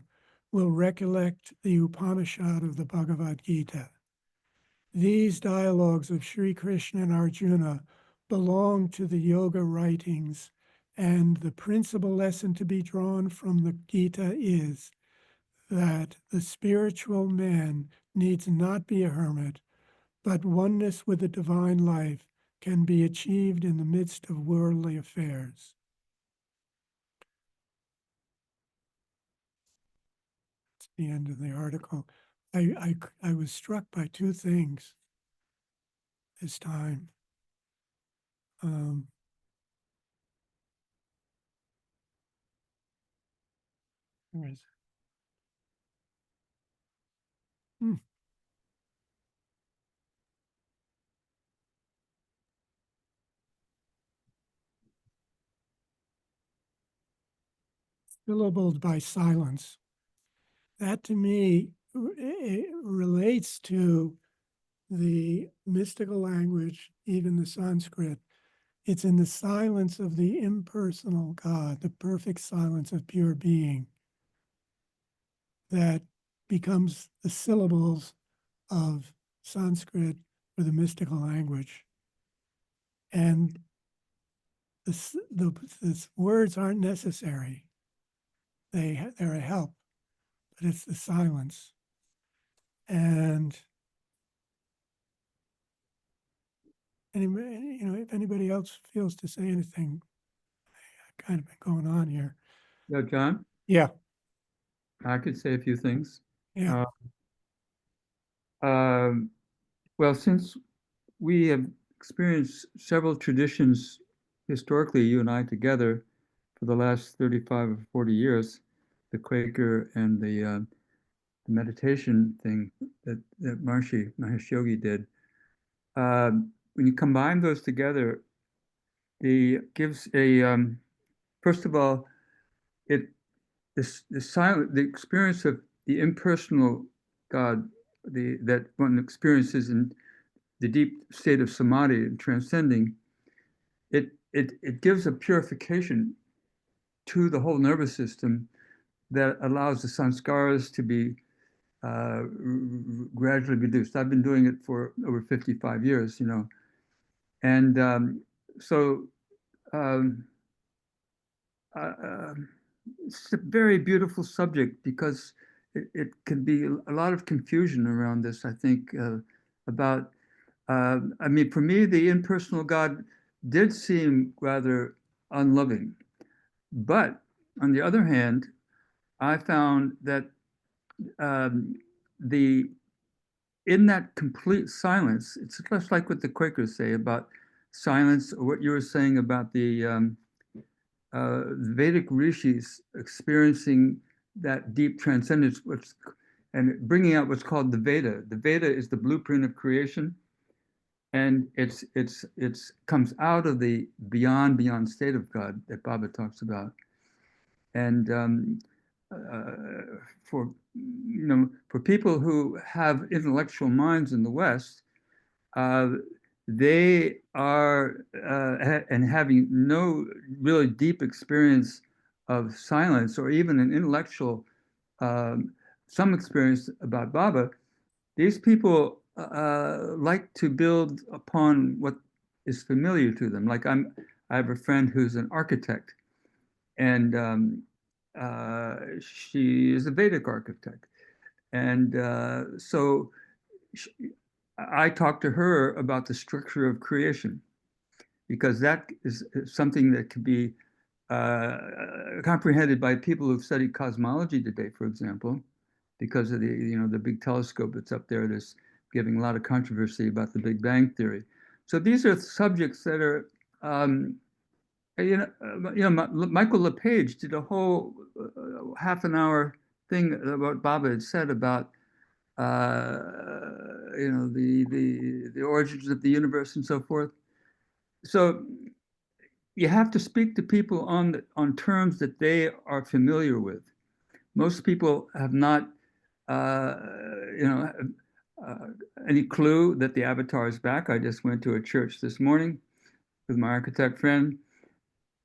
will recollect the Upanishad of the Bhagavad Gita. These dialogues of Sri Krishna and Arjuna belong to the yoga writings, and the principal lesson to be drawn from the Gita is that the spiritual man needs not be a hermit, but oneness with the divine life can be achieved in the midst of worldly affairs. That's the end of the article. I was struck by two things this time. Where is it? Syllabled by silence. That to me it relates to the mystical language, even the Sanskrit. It's in the silence of the impersonal God, the perfect silence of pure being, that becomes the syllables of Sanskrit or the mystical language. And the words aren't necessary. They're a help, but it's the silence. And anybody, if anybody else feels to say anything, kind of been going on here. Yeah, John, Yeah, I could say a few things. yeah. Well, since we have experienced several traditions historically, you and I together, for the last 35 or 40 years, the Quaker and the meditation thing that Mahesh Yogi did. When you combine those together, it gives a first of all, it the experience of the impersonal God, that one experiences in the deep state of samadhi and transcending, it gives a purification to the whole nervous system that allows the sanskaras to be gradually reduced. I've been doing it for over 55 years, and so um, uh, it's a very beautiful subject because it can be a lot of confusion around this, I think, about, I mean, for me, the impersonal God did seem rather unloving. But on the other hand, I found that um, the in that complete silence, it's just like what the Quakers say about silence, or what you were saying about the Vedic rishis experiencing that deep transcendence, and bringing out what's called the Veda. The Veda is the blueprint of creation, and it's comes out of the beyond state of God that Baba talks about. And for for people who have intellectual minds in the West, uh, they are and having no really deep experience of silence or even an intellectual some experience about Baba. These people like to build upon what is familiar to them. Like I have a friend who's an architect, and she is a Vedic architect, and so she, I talked to her about the structure of creation, because that is something that can be comprehended by people who've studied cosmology today, for example, because of the big telescope that's up there that's giving a lot of controversy about the Big Bang theory. So these are subjects that are Michael LePage did a whole half an hour thing about Baba had said about the origins of the universe and so forth. So you have to speak to people on terms that they are familiar with. Most people have not, any clue that the Avatar is back. I just went to a church this morning with my architect friend,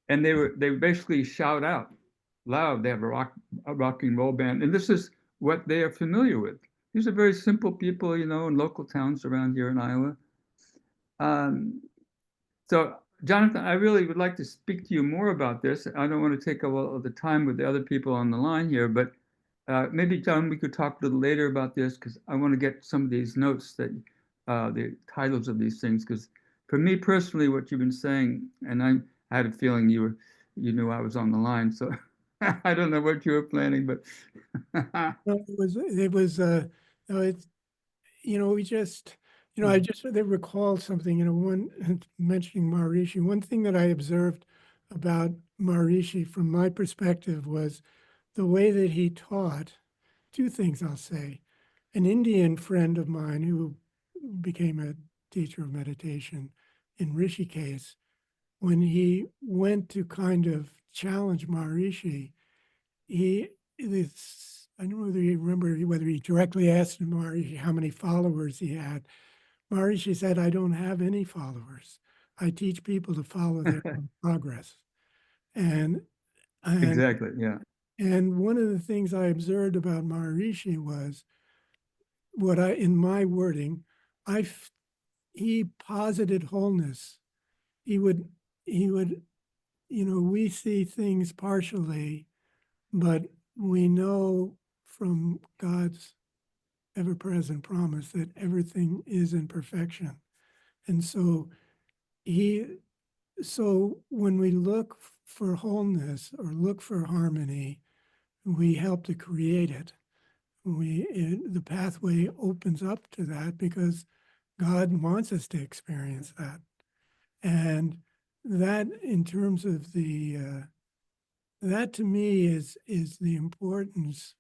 and they basically shout out loud. They have a rock and roll band, and this is what they are familiar with. These are very simple people, in local towns around here in Iowa. So, Jonathan, I really would like to speak to you more about this. I don't want to take a lot of the time with the other people on the line here, but maybe, John, we could talk a little later about this, because I want to get some of these notes, that the titles of these things, because for me personally, what you've been saying, and I had a feeling you knew I was on the line, so I don't know what you were planning, but No, no, it's, we just, I just recall something, one mentioning Maharishi. One thing that I observed about Maharishi from my perspective was the way that he taught. Two things I'll say. An Indian friend of mine who became a teacher of meditation in Rishikesh, when he went to kind of challenge Maharishi, I don't know whether you remember whether he directly asked Maharishi how many followers he had. Maharishi said, "I don't have any followers. I teach people to follow their own progress." And and exactly, yeah. and one of the things I observed about Maharishi was in my wording, he posited wholeness. He would we see things partially, but we know from God's ever-present promise that everything is in perfection. And so he so when we look for wholeness or look for harmony, we help to create it. The pathway opens up to that because God wants us to experience that. And that, in terms of that to me is the importance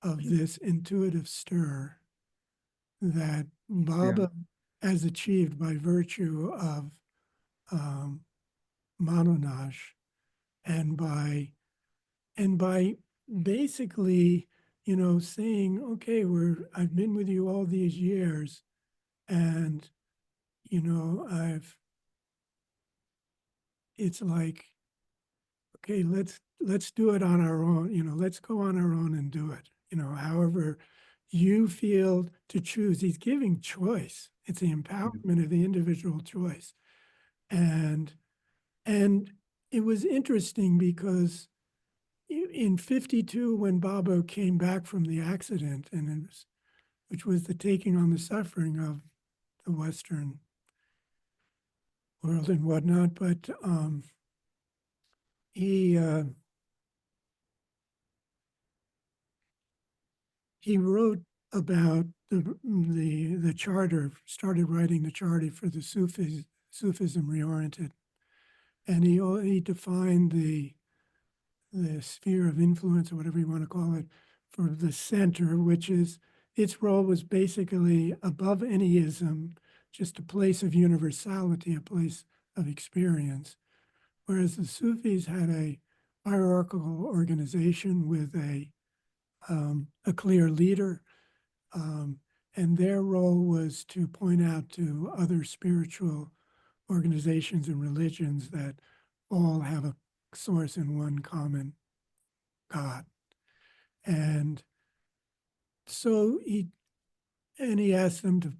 of this intuitive stir that Baba has achieved by virtue of Manonaj and by basically, saying, okay, I've been with you all these years, and it's like, okay, let's do it on our own. Let's go on our own and do it. However you feel to choose. He's giving choice. It's the empowerment of the individual choice, and it was interesting because in 52, when Baba came back from the accident, which was the taking on the suffering of the Western world and whatnot, but he wrote about the charter, started writing the charter for the Sufism reoriented, and he defined the sphere of influence, or whatever you want to call it, for the center, which is its role was basically above any ism, just a place of universality, a place of experience. Whereas the Sufis had a hierarchical organization with a clear leader, and their role was to point out to other spiritual organizations and religions that all have a source in one common God. And so he asked them to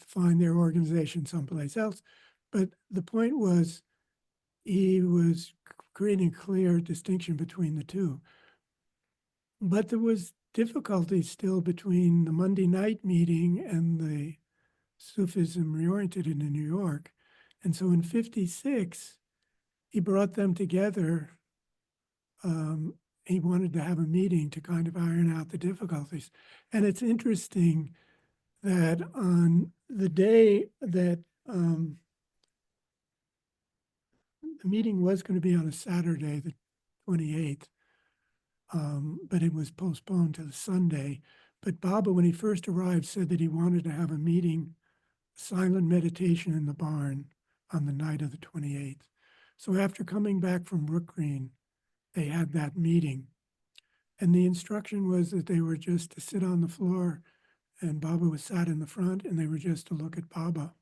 find their organization someplace else. But the point was, he was creating a clear distinction between the two. But there was difficulty still between the Monday night meeting and the Sufism reoriented in New York. And so in 56, he brought them together. He wanted to have a meeting to kind of iron out the difficulties. And it's interesting that on the day that the meeting was going to be on a Saturday, the 28th, but it was postponed to the Sunday. But Baba, when he first arrived, said that he wanted to have a meeting, silent meditation in the barn on the night of the 28th. So after coming back from Brookgreen, they had that meeting. And the instruction was that they were just to sit on the floor, and Baba was sat in the front, and they were just to look at Baba.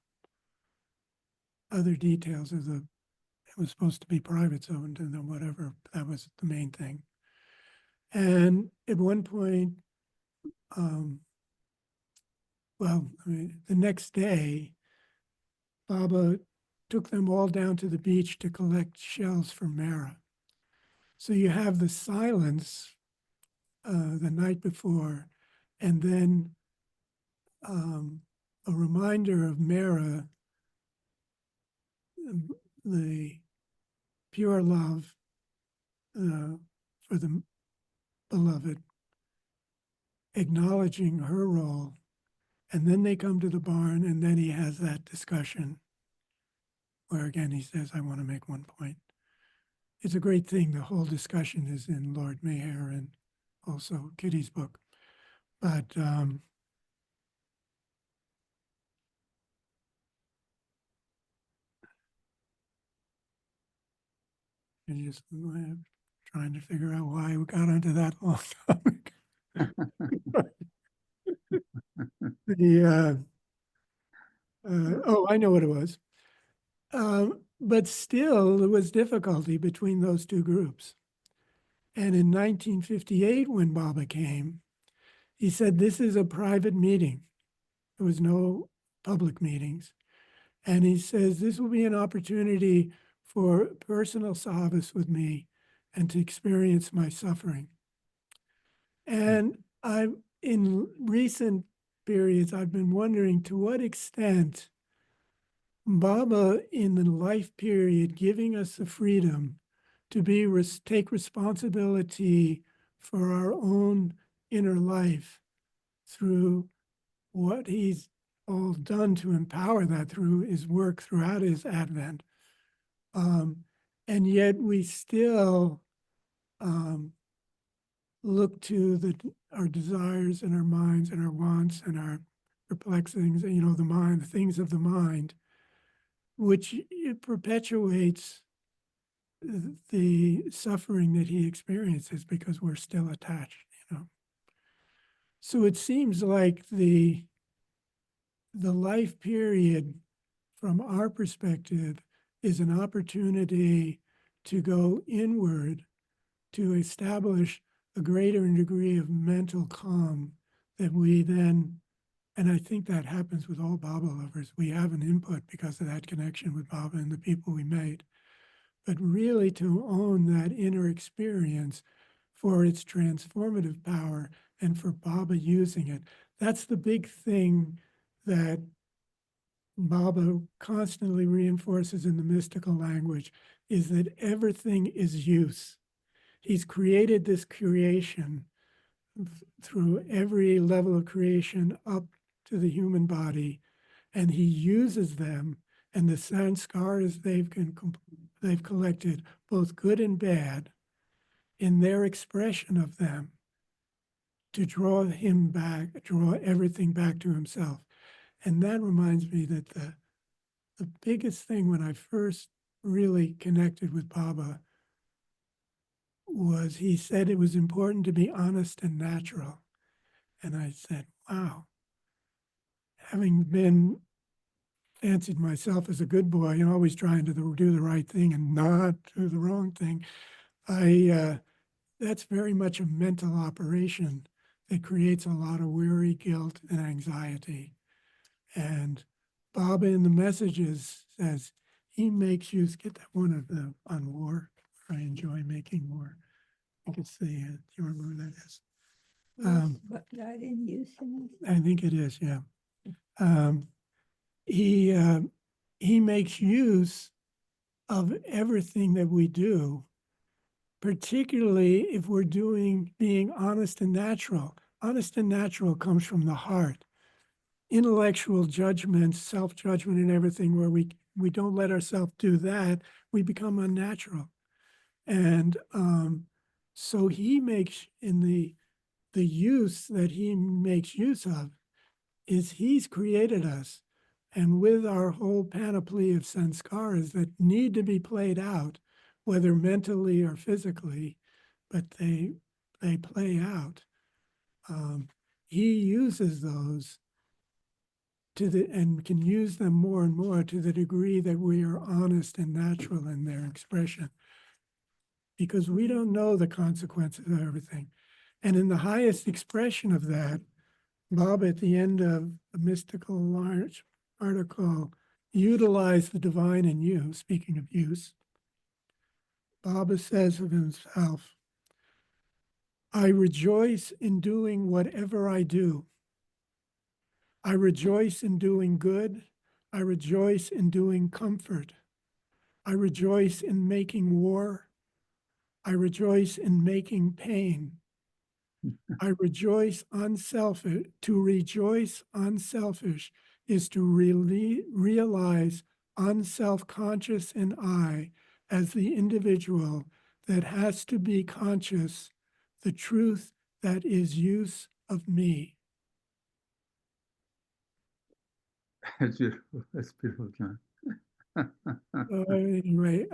Other details of it was supposed to be private, so and whatever, that was the main thing. And at one point, the next day, Baba took them all down to the beach to collect shells for Mara. So you have the silence the night before, and then a reminder of Mara, the pure love for the beloved, acknowledging her role. And then they come to the barn, and then he has that discussion where again he says, I want to make one point. It's a great thing. The whole discussion is in Lord Mayher and also Kitty's book. But I'm just trying to figure out why we got onto that long topic. I know what it was. But still, there was difficulty between those two groups. And in 1958, when Baba came, he said, this is a private meeting. There was no public meetings. And he says, this will be an opportunity for personal solace with me and to experience my suffering. And in recent periods, I've been wondering to what extent Baba, in the life period, giving us the freedom to take responsibility for our own inner life through what he's all done to empower that through his work throughout his advent. And yet we still look to our desires and our minds and our wants and our perplexings, the mind, the things of the mind, which it perpetuates the suffering that he experiences because we're still attached. So it seems like the life period, from our perspective, is an opportunity to go inward, to establish a greater degree of mental calm that we then, and I think that happens with all Baba lovers, we have an input because of that connection with Baba and the people we made. But really to own that inner experience for its transformative power and for Baba using it. That's the big thing that Baba constantly reinforces in the mystical language, is that everything is use. He's created this creation through every level of creation up to the human body, and he uses them and the sanskars they've collected, both good and bad, in their expression of them to draw him back, draw everything back to himself. And that reminds me that the biggest thing when I first really connected with Baba was he said it was important to be honest and natural. And I said, wow, having been fancied myself as a good boy and always trying to do the right thing and not do the wrong thing, that's very much a mental operation that creates a lot of worry, guilt, and anxiety. And Baba in the messages says he makes use, get that one of the on war. I enjoy making war. I think it's do you remember who that is? But God in use. I think it is, yeah. He makes use of everything that we do, particularly if we're being honest and natural. Honest and natural comes from the heart. Intellectual judgment, self-judgment and everything, where we don't let ourselves do that, we become unnatural. And so he makes, in the use that he makes use of, is he's created us. And with our whole panoply of sanskaras that need to be played out, whether mentally or physically, but they play out. He uses those and can use them more and more to the degree that we are honest and natural in their expression. Because we don't know the consequences of everything. And in the highest expression of that, Bob, at the end of a mystical large article, utilize the divine in you, speaking of use. Baba says of himself, I rejoice in doing whatever I do. I rejoice in doing good. I rejoice in doing comfort. I rejoice in making war. I rejoice in making pain. I rejoice unselfish. To rejoice unselfish is to really realize unself-conscious in I as the individual that has to be conscious, the truth that is use of me. That's beautiful. That's beautiful, John. Anyway,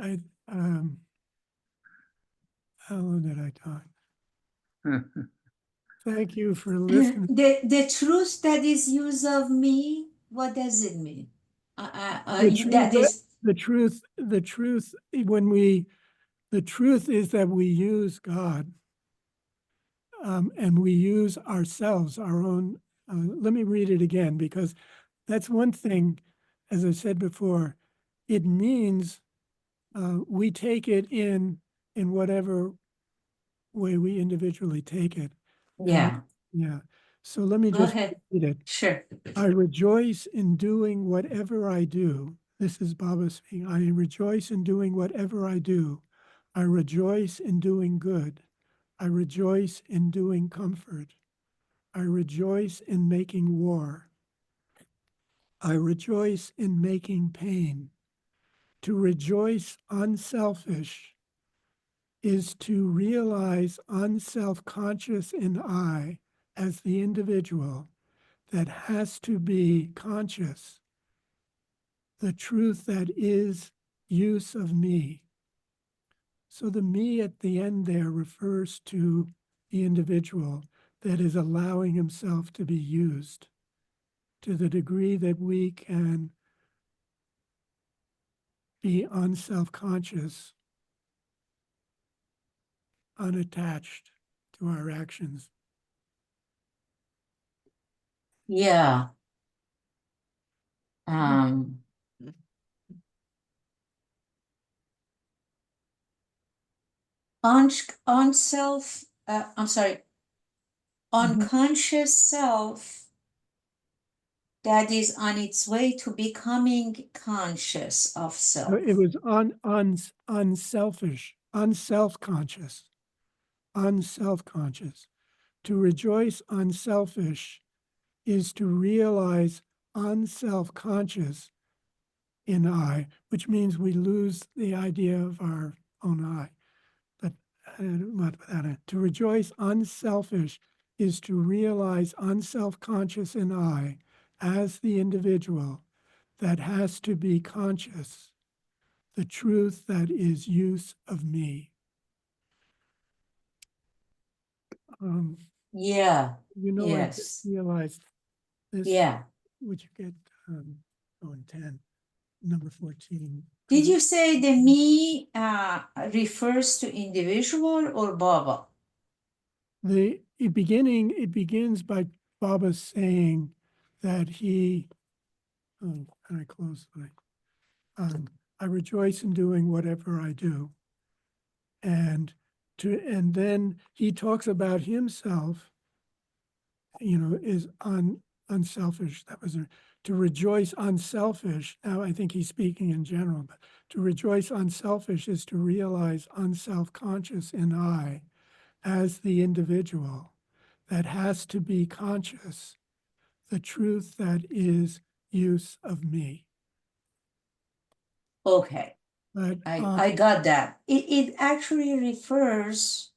how long did I talk? Thank you for listening. The truth that is use of me, what does it mean? That is The truth, the truth is that we use God, and we use ourselves, our own. Let me read it again, because that's one thing, as I said before, it means we take it in whatever way we individually take it. yeah. Yeah. So let me Go just ahead. read it. Sure. I rejoice in doing whatever I do. This is Baba speaking. I rejoice in doing whatever I do. I rejoice in doing good. I rejoice in doing comfort. I rejoice in making war. I rejoice in making pain. To rejoice unselfish is to realize unself-conscious in I as the individual that has to be conscious, the truth that is use of me. So the me at the end there refers to the individual that is allowing himself to be used to the degree that we can be unself-conscious, unattached to our actions. Yeah. Um, unself, I'm sorry, unconscious self that is on its way to becoming conscious of So self. it was unselfish, unself-conscious, unself-conscious. To rejoice unselfish is to realize unself-conscious in I, which means we lose the idea of our own I. But to rejoice unselfish is to realize unself-conscious in I as the individual that has to be conscious, the truth that is use of me. Yeah. I just Yes. realized this, Yeah. which you get on 10, number 14. Did you say the me refers to individual or Baba? It begins by Baba saying that he, and I close I rejoice in doing whatever I do. And then he talks about himself, is unselfish. That was to rejoice unselfish. Now I think he's speaking in general, but to rejoice unselfish is to realize unself-conscious in I as the individual that has to be conscious, the truth that is use of me. Okay. But I got that. It actually refers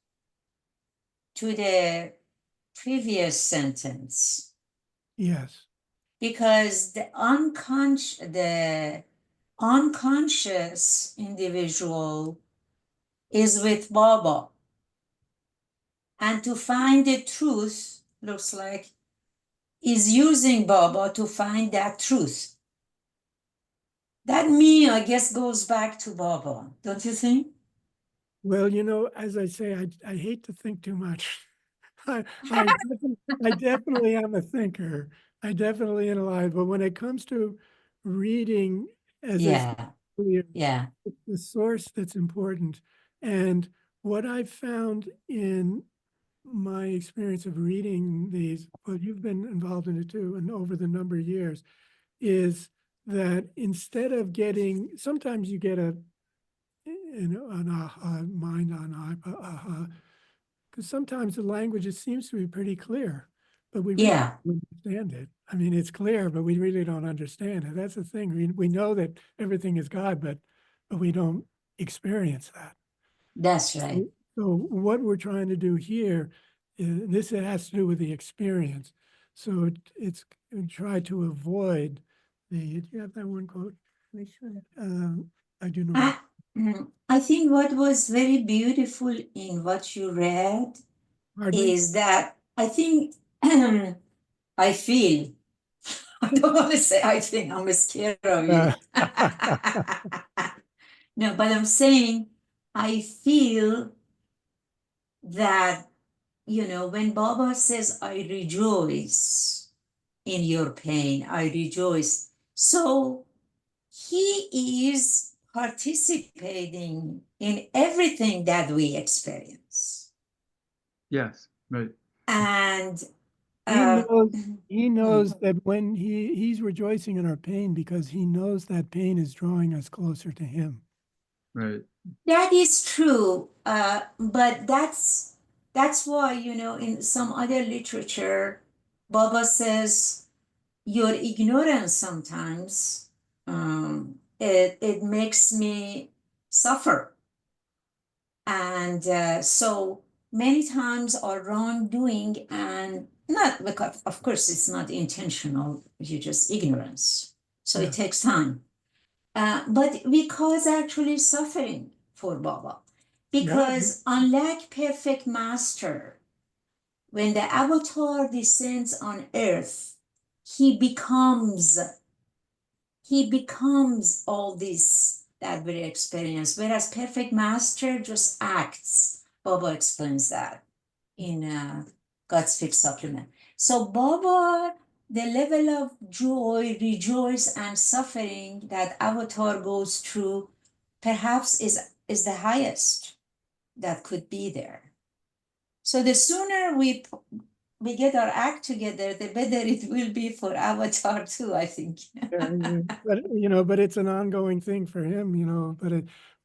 to the previous sentence yes, because the unconscious individual is with Baba. And to find the truth, looks like, is using Baba to find that truth. That me, I guess, goes back to Baba, don't you think? well, as I say, I hate to think too much. I definitely am a thinker. I definitely analyze, but when it comes to reading, as I said Yeah, earlier, yeah, it's the source that's important. And what I've found in my experience of reading these, well, you've been involved in it too, and over the number of years, is that instead of sometimes you get an aha, mind on aha, because sometimes the language, it seems to be pretty clear, but we really yeah, don't understand it. I mean, it's clear, but we really don't understand it. That's the thing. We know that everything is God, but we don't experience that. that's right. So what we're trying to do here, this has to do with the experience. So it's try to avoid do you have that one quote? I do know. I think what was very beautiful in what you read Pardon me? is that I think I feel, I don't want to say I think, I'm scared of you. No, but I'm saying I feel that, when Baba says, I rejoice in your pain, I rejoice. So he is participating in everything that we experience. Yes, right. And He Uh, knows, he knows that when he's rejoicing in our pain because he knows that pain is drawing us closer to him. Right. that is true, but that's why, in some other literature, Baba says your ignorance sometimes it makes me suffer, and so many times our wrongdoing, and not because, of course, it's not intentional, you just ignorance, so Yeah. it takes time, but we cause actually suffering for Baba, because unlike perfect master, when the avatar descends on earth, he becomes all this that we experience, whereas perfect master just acts. Baba explains that in God's Fixed Supplement. So Baba, the level of joy, rejoice, and suffering that avatar goes through, perhaps is the highest that could be there. So the sooner we get our act together, the better it will be for Avatar too, I think. But it's an ongoing thing for him,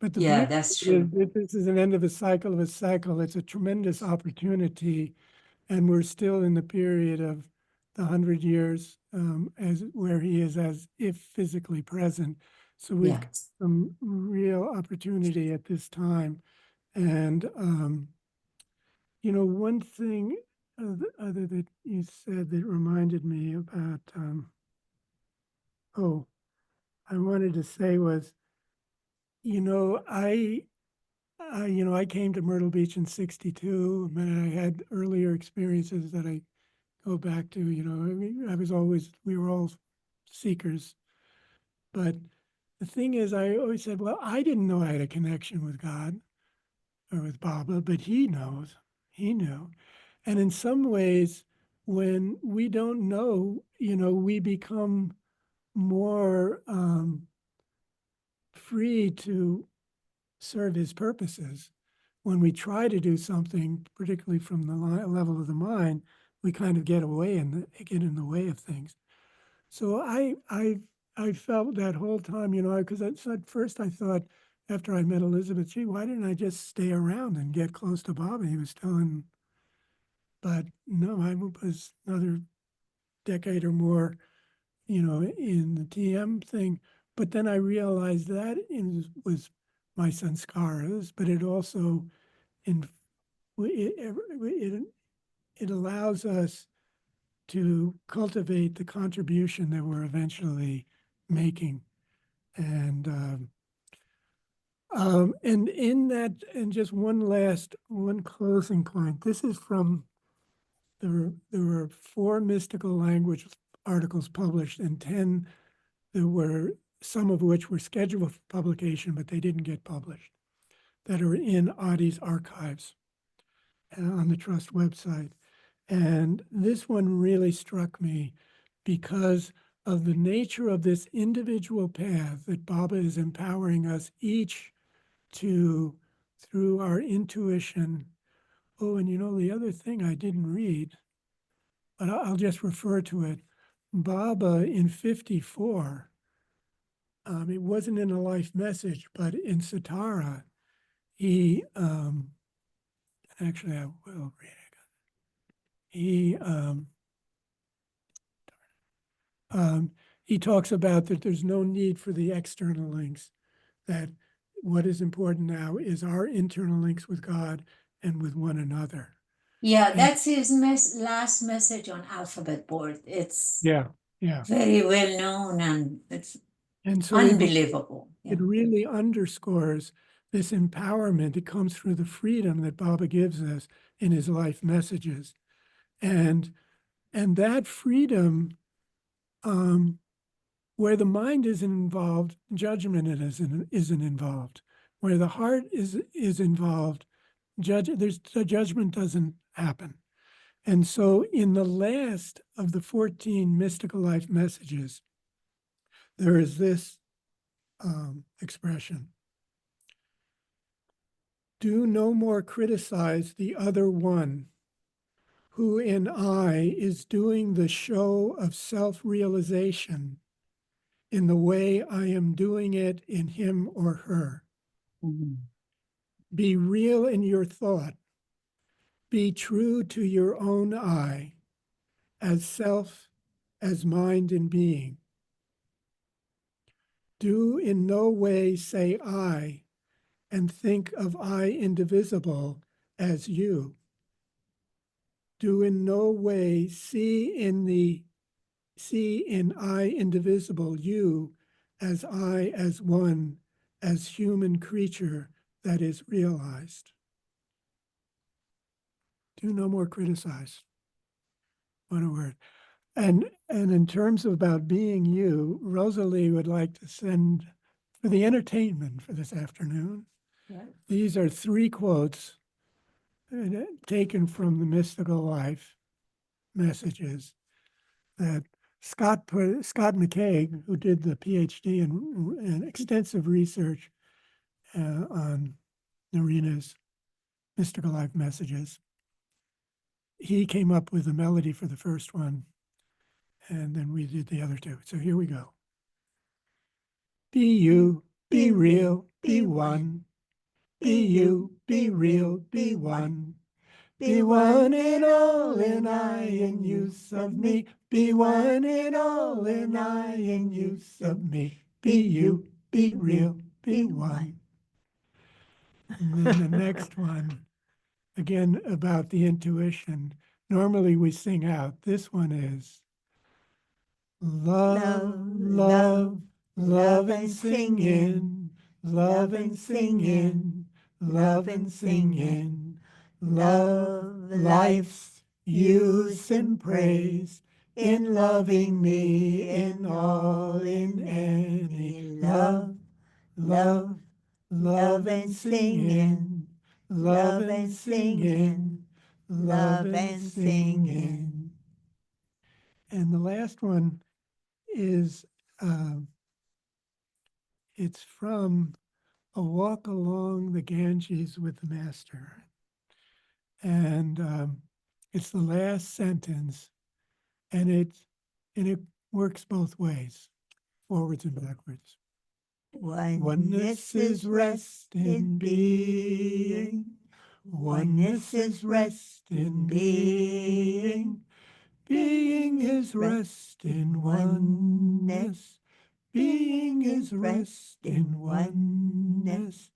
but the Yeah, beauty that's is true. that this is an end of a cycle. It's a tremendous opportunity, and we're still in the period of the 100 years as where he is as if physically present. So we've Yeah. got some real opportunity at this time. And one thing other that you said that reminded me about I wanted to say was, I came to Myrtle Beach in '62, and I had earlier experiences that I go back to. We were all seekers, but the thing is, I always said, well, I didn't know I had a connection with God or with Baba, but he knows. He knew. And in some ways, when we don't know, we become more free to serve his purposes. When we try to do something, particularly from the level of the mind, we kind of get get in the way of things. So I felt that whole time, because at first I thought, after I met Elizabeth, gee, why didn't I just stay around and get close to Baba? He was telling, but no, I was another decade or more, in the TM thing. But then I realized that was my sanskaras, but it also it allows us to cultivate the contribution that we're eventually making. And in that, and just one closing point. This is from there were 4 mystical language articles published, and 10 there were, some of which were scheduled for publication, but they didn't get published, that are in Adi's archives on the Trust website. And this one really struck me because of the nature of this individual path that Baba is empowering us each to, through our intuition. Oh, and the other thing I didn't read, but I'll just refer to it. Baba in 54, it wasn't in a life message, but in Satara, he, actually I will read it. He talks about that there's no need for the external links, that what is important now is our internal links with God and with one another. Yeah, that's his last message on Alphabet Board. It's Yeah. very well known, and it's So unbelievable. it really underscores this empowerment. It comes through the freedom that Baba gives us in his life messages. And that freedom, where the mind isn't involved, judgment isn't involved. Where the heart is involved, the judgment doesn't happen. And so in the last of the 14 mystical life messages, there is this expression: do no more criticize the other one who in I is doing the show of self-realization in the way I am doing it in him or her. Be real in your thought. Be true to your own I, as self, as mind and being. Do in no way say I, and think of I indivisible as you. Do in no way see in I indivisible you as I as one, as human creature that is realized. Do no more criticize. What a word. And in terms of about being you, Rosalie would like to send, for the entertainment for this afternoon, these are 3 quotes taken from the Mystical Life messages that Scott McCaig, who did the PhD and extensive research on Norina's Mystical Life messages, he came up with the melody for the first one, and then we did the other 2. So here we go. Be you, be real, be one. Be you, be real, be one. Be one in all in I in use of me. Be one in all in I in use of me. Be you, be real, be one. And then the next one, again about the intuition. Normally we sing out. This one is love, love, love and sing in, love and sing in, love and sing in, love life's use and praise, in loving me in all in any. Love, love, love and sing in, love and sing in, love and sing in. And the last one is, it's from A Walk Along the Ganges with the Master. And it's the last sentence, and it works both ways, forwards and backwards. Oneness is rest in being. Oneness is rest in being. Being is rest in oneness. Being is rest in oneness.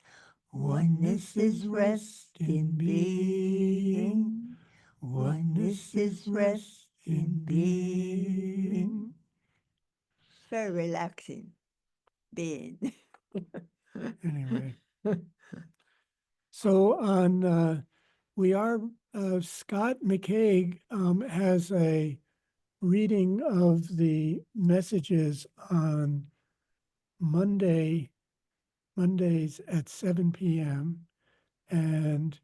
Oneness is rest in being. Oneness is rest in being. Very relaxing being. Anyway. So on, Scott McCaig has a reading of the messages on Mondays at 7 p.m. And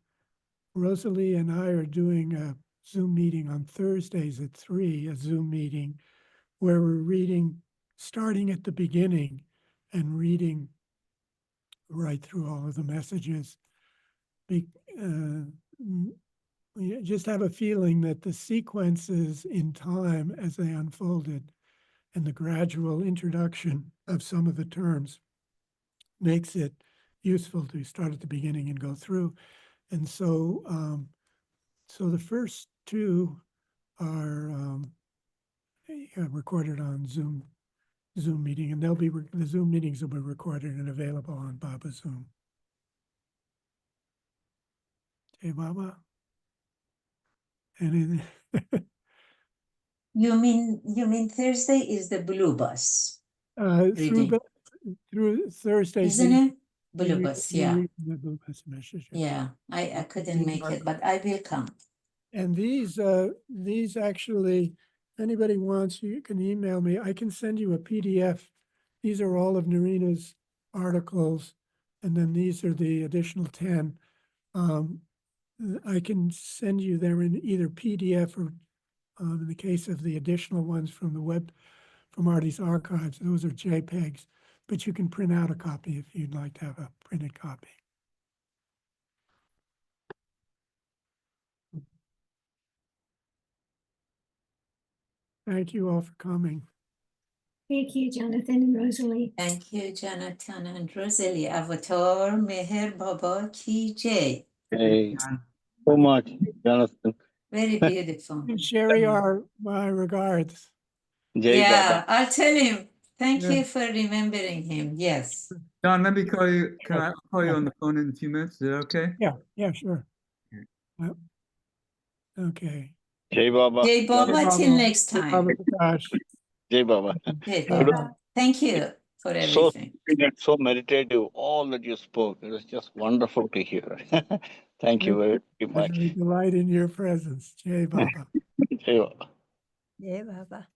Rosalie and I are doing a Zoom meeting on Thursdays at 3, a Zoom meeting where we're reading, starting at the beginning and reading right through all of the messages. We just have a feeling that the sequences in time as they unfolded and the gradual introduction of some of the terms makes it useful to start at the beginning and go through. And so, so the first 2 are recorded on Zoom meeting, and the Zoom meetings will be recorded and available on Baba Zoom. Hey, Baba. And You mean Thursday is the blue bus reading, through Thursday, isn't it? Blue we bus, yeah. read the Blue Bus messages. Yeah, I couldn't make it, but I will come. And these actually, anybody wants, you can email me. I can send you a PDF. These are all of Norina's articles, and then these are the additional 10. I can send you them in either PDF or, in the case of the additional ones from the web, from Artie's archives, those are JPEGs, but you can print out a copy if you'd like to have a printed copy. Thank you all for coming. Thank you, Jonathan and Rosalie. Thank you, Jonathan and Rosalie. Avatar Meher Baba Ki Jai. Hey, so much, Jonathan. Very beautiful. And Sherry, my regards. Jai Yeah, Baba. I'll tell him. Thank Yeah. you for remembering him. Yes. John, let me call you. Can I call you on the phone in a few minutes? Is that okay? Yeah, sure. Okay. Yep. Okay. Jai Baba. Jai Baba, Jai till Baba. next Jai time. Baba Prakash. Jai Baba. Jai Jai Baba. Baba. Thank you for So everything. sweet and so meditative, all that you spoke. It was just wonderful to hear. Thank you very I much. really delight in your presence. Jai Baba. Jai Baba. Jai Baba.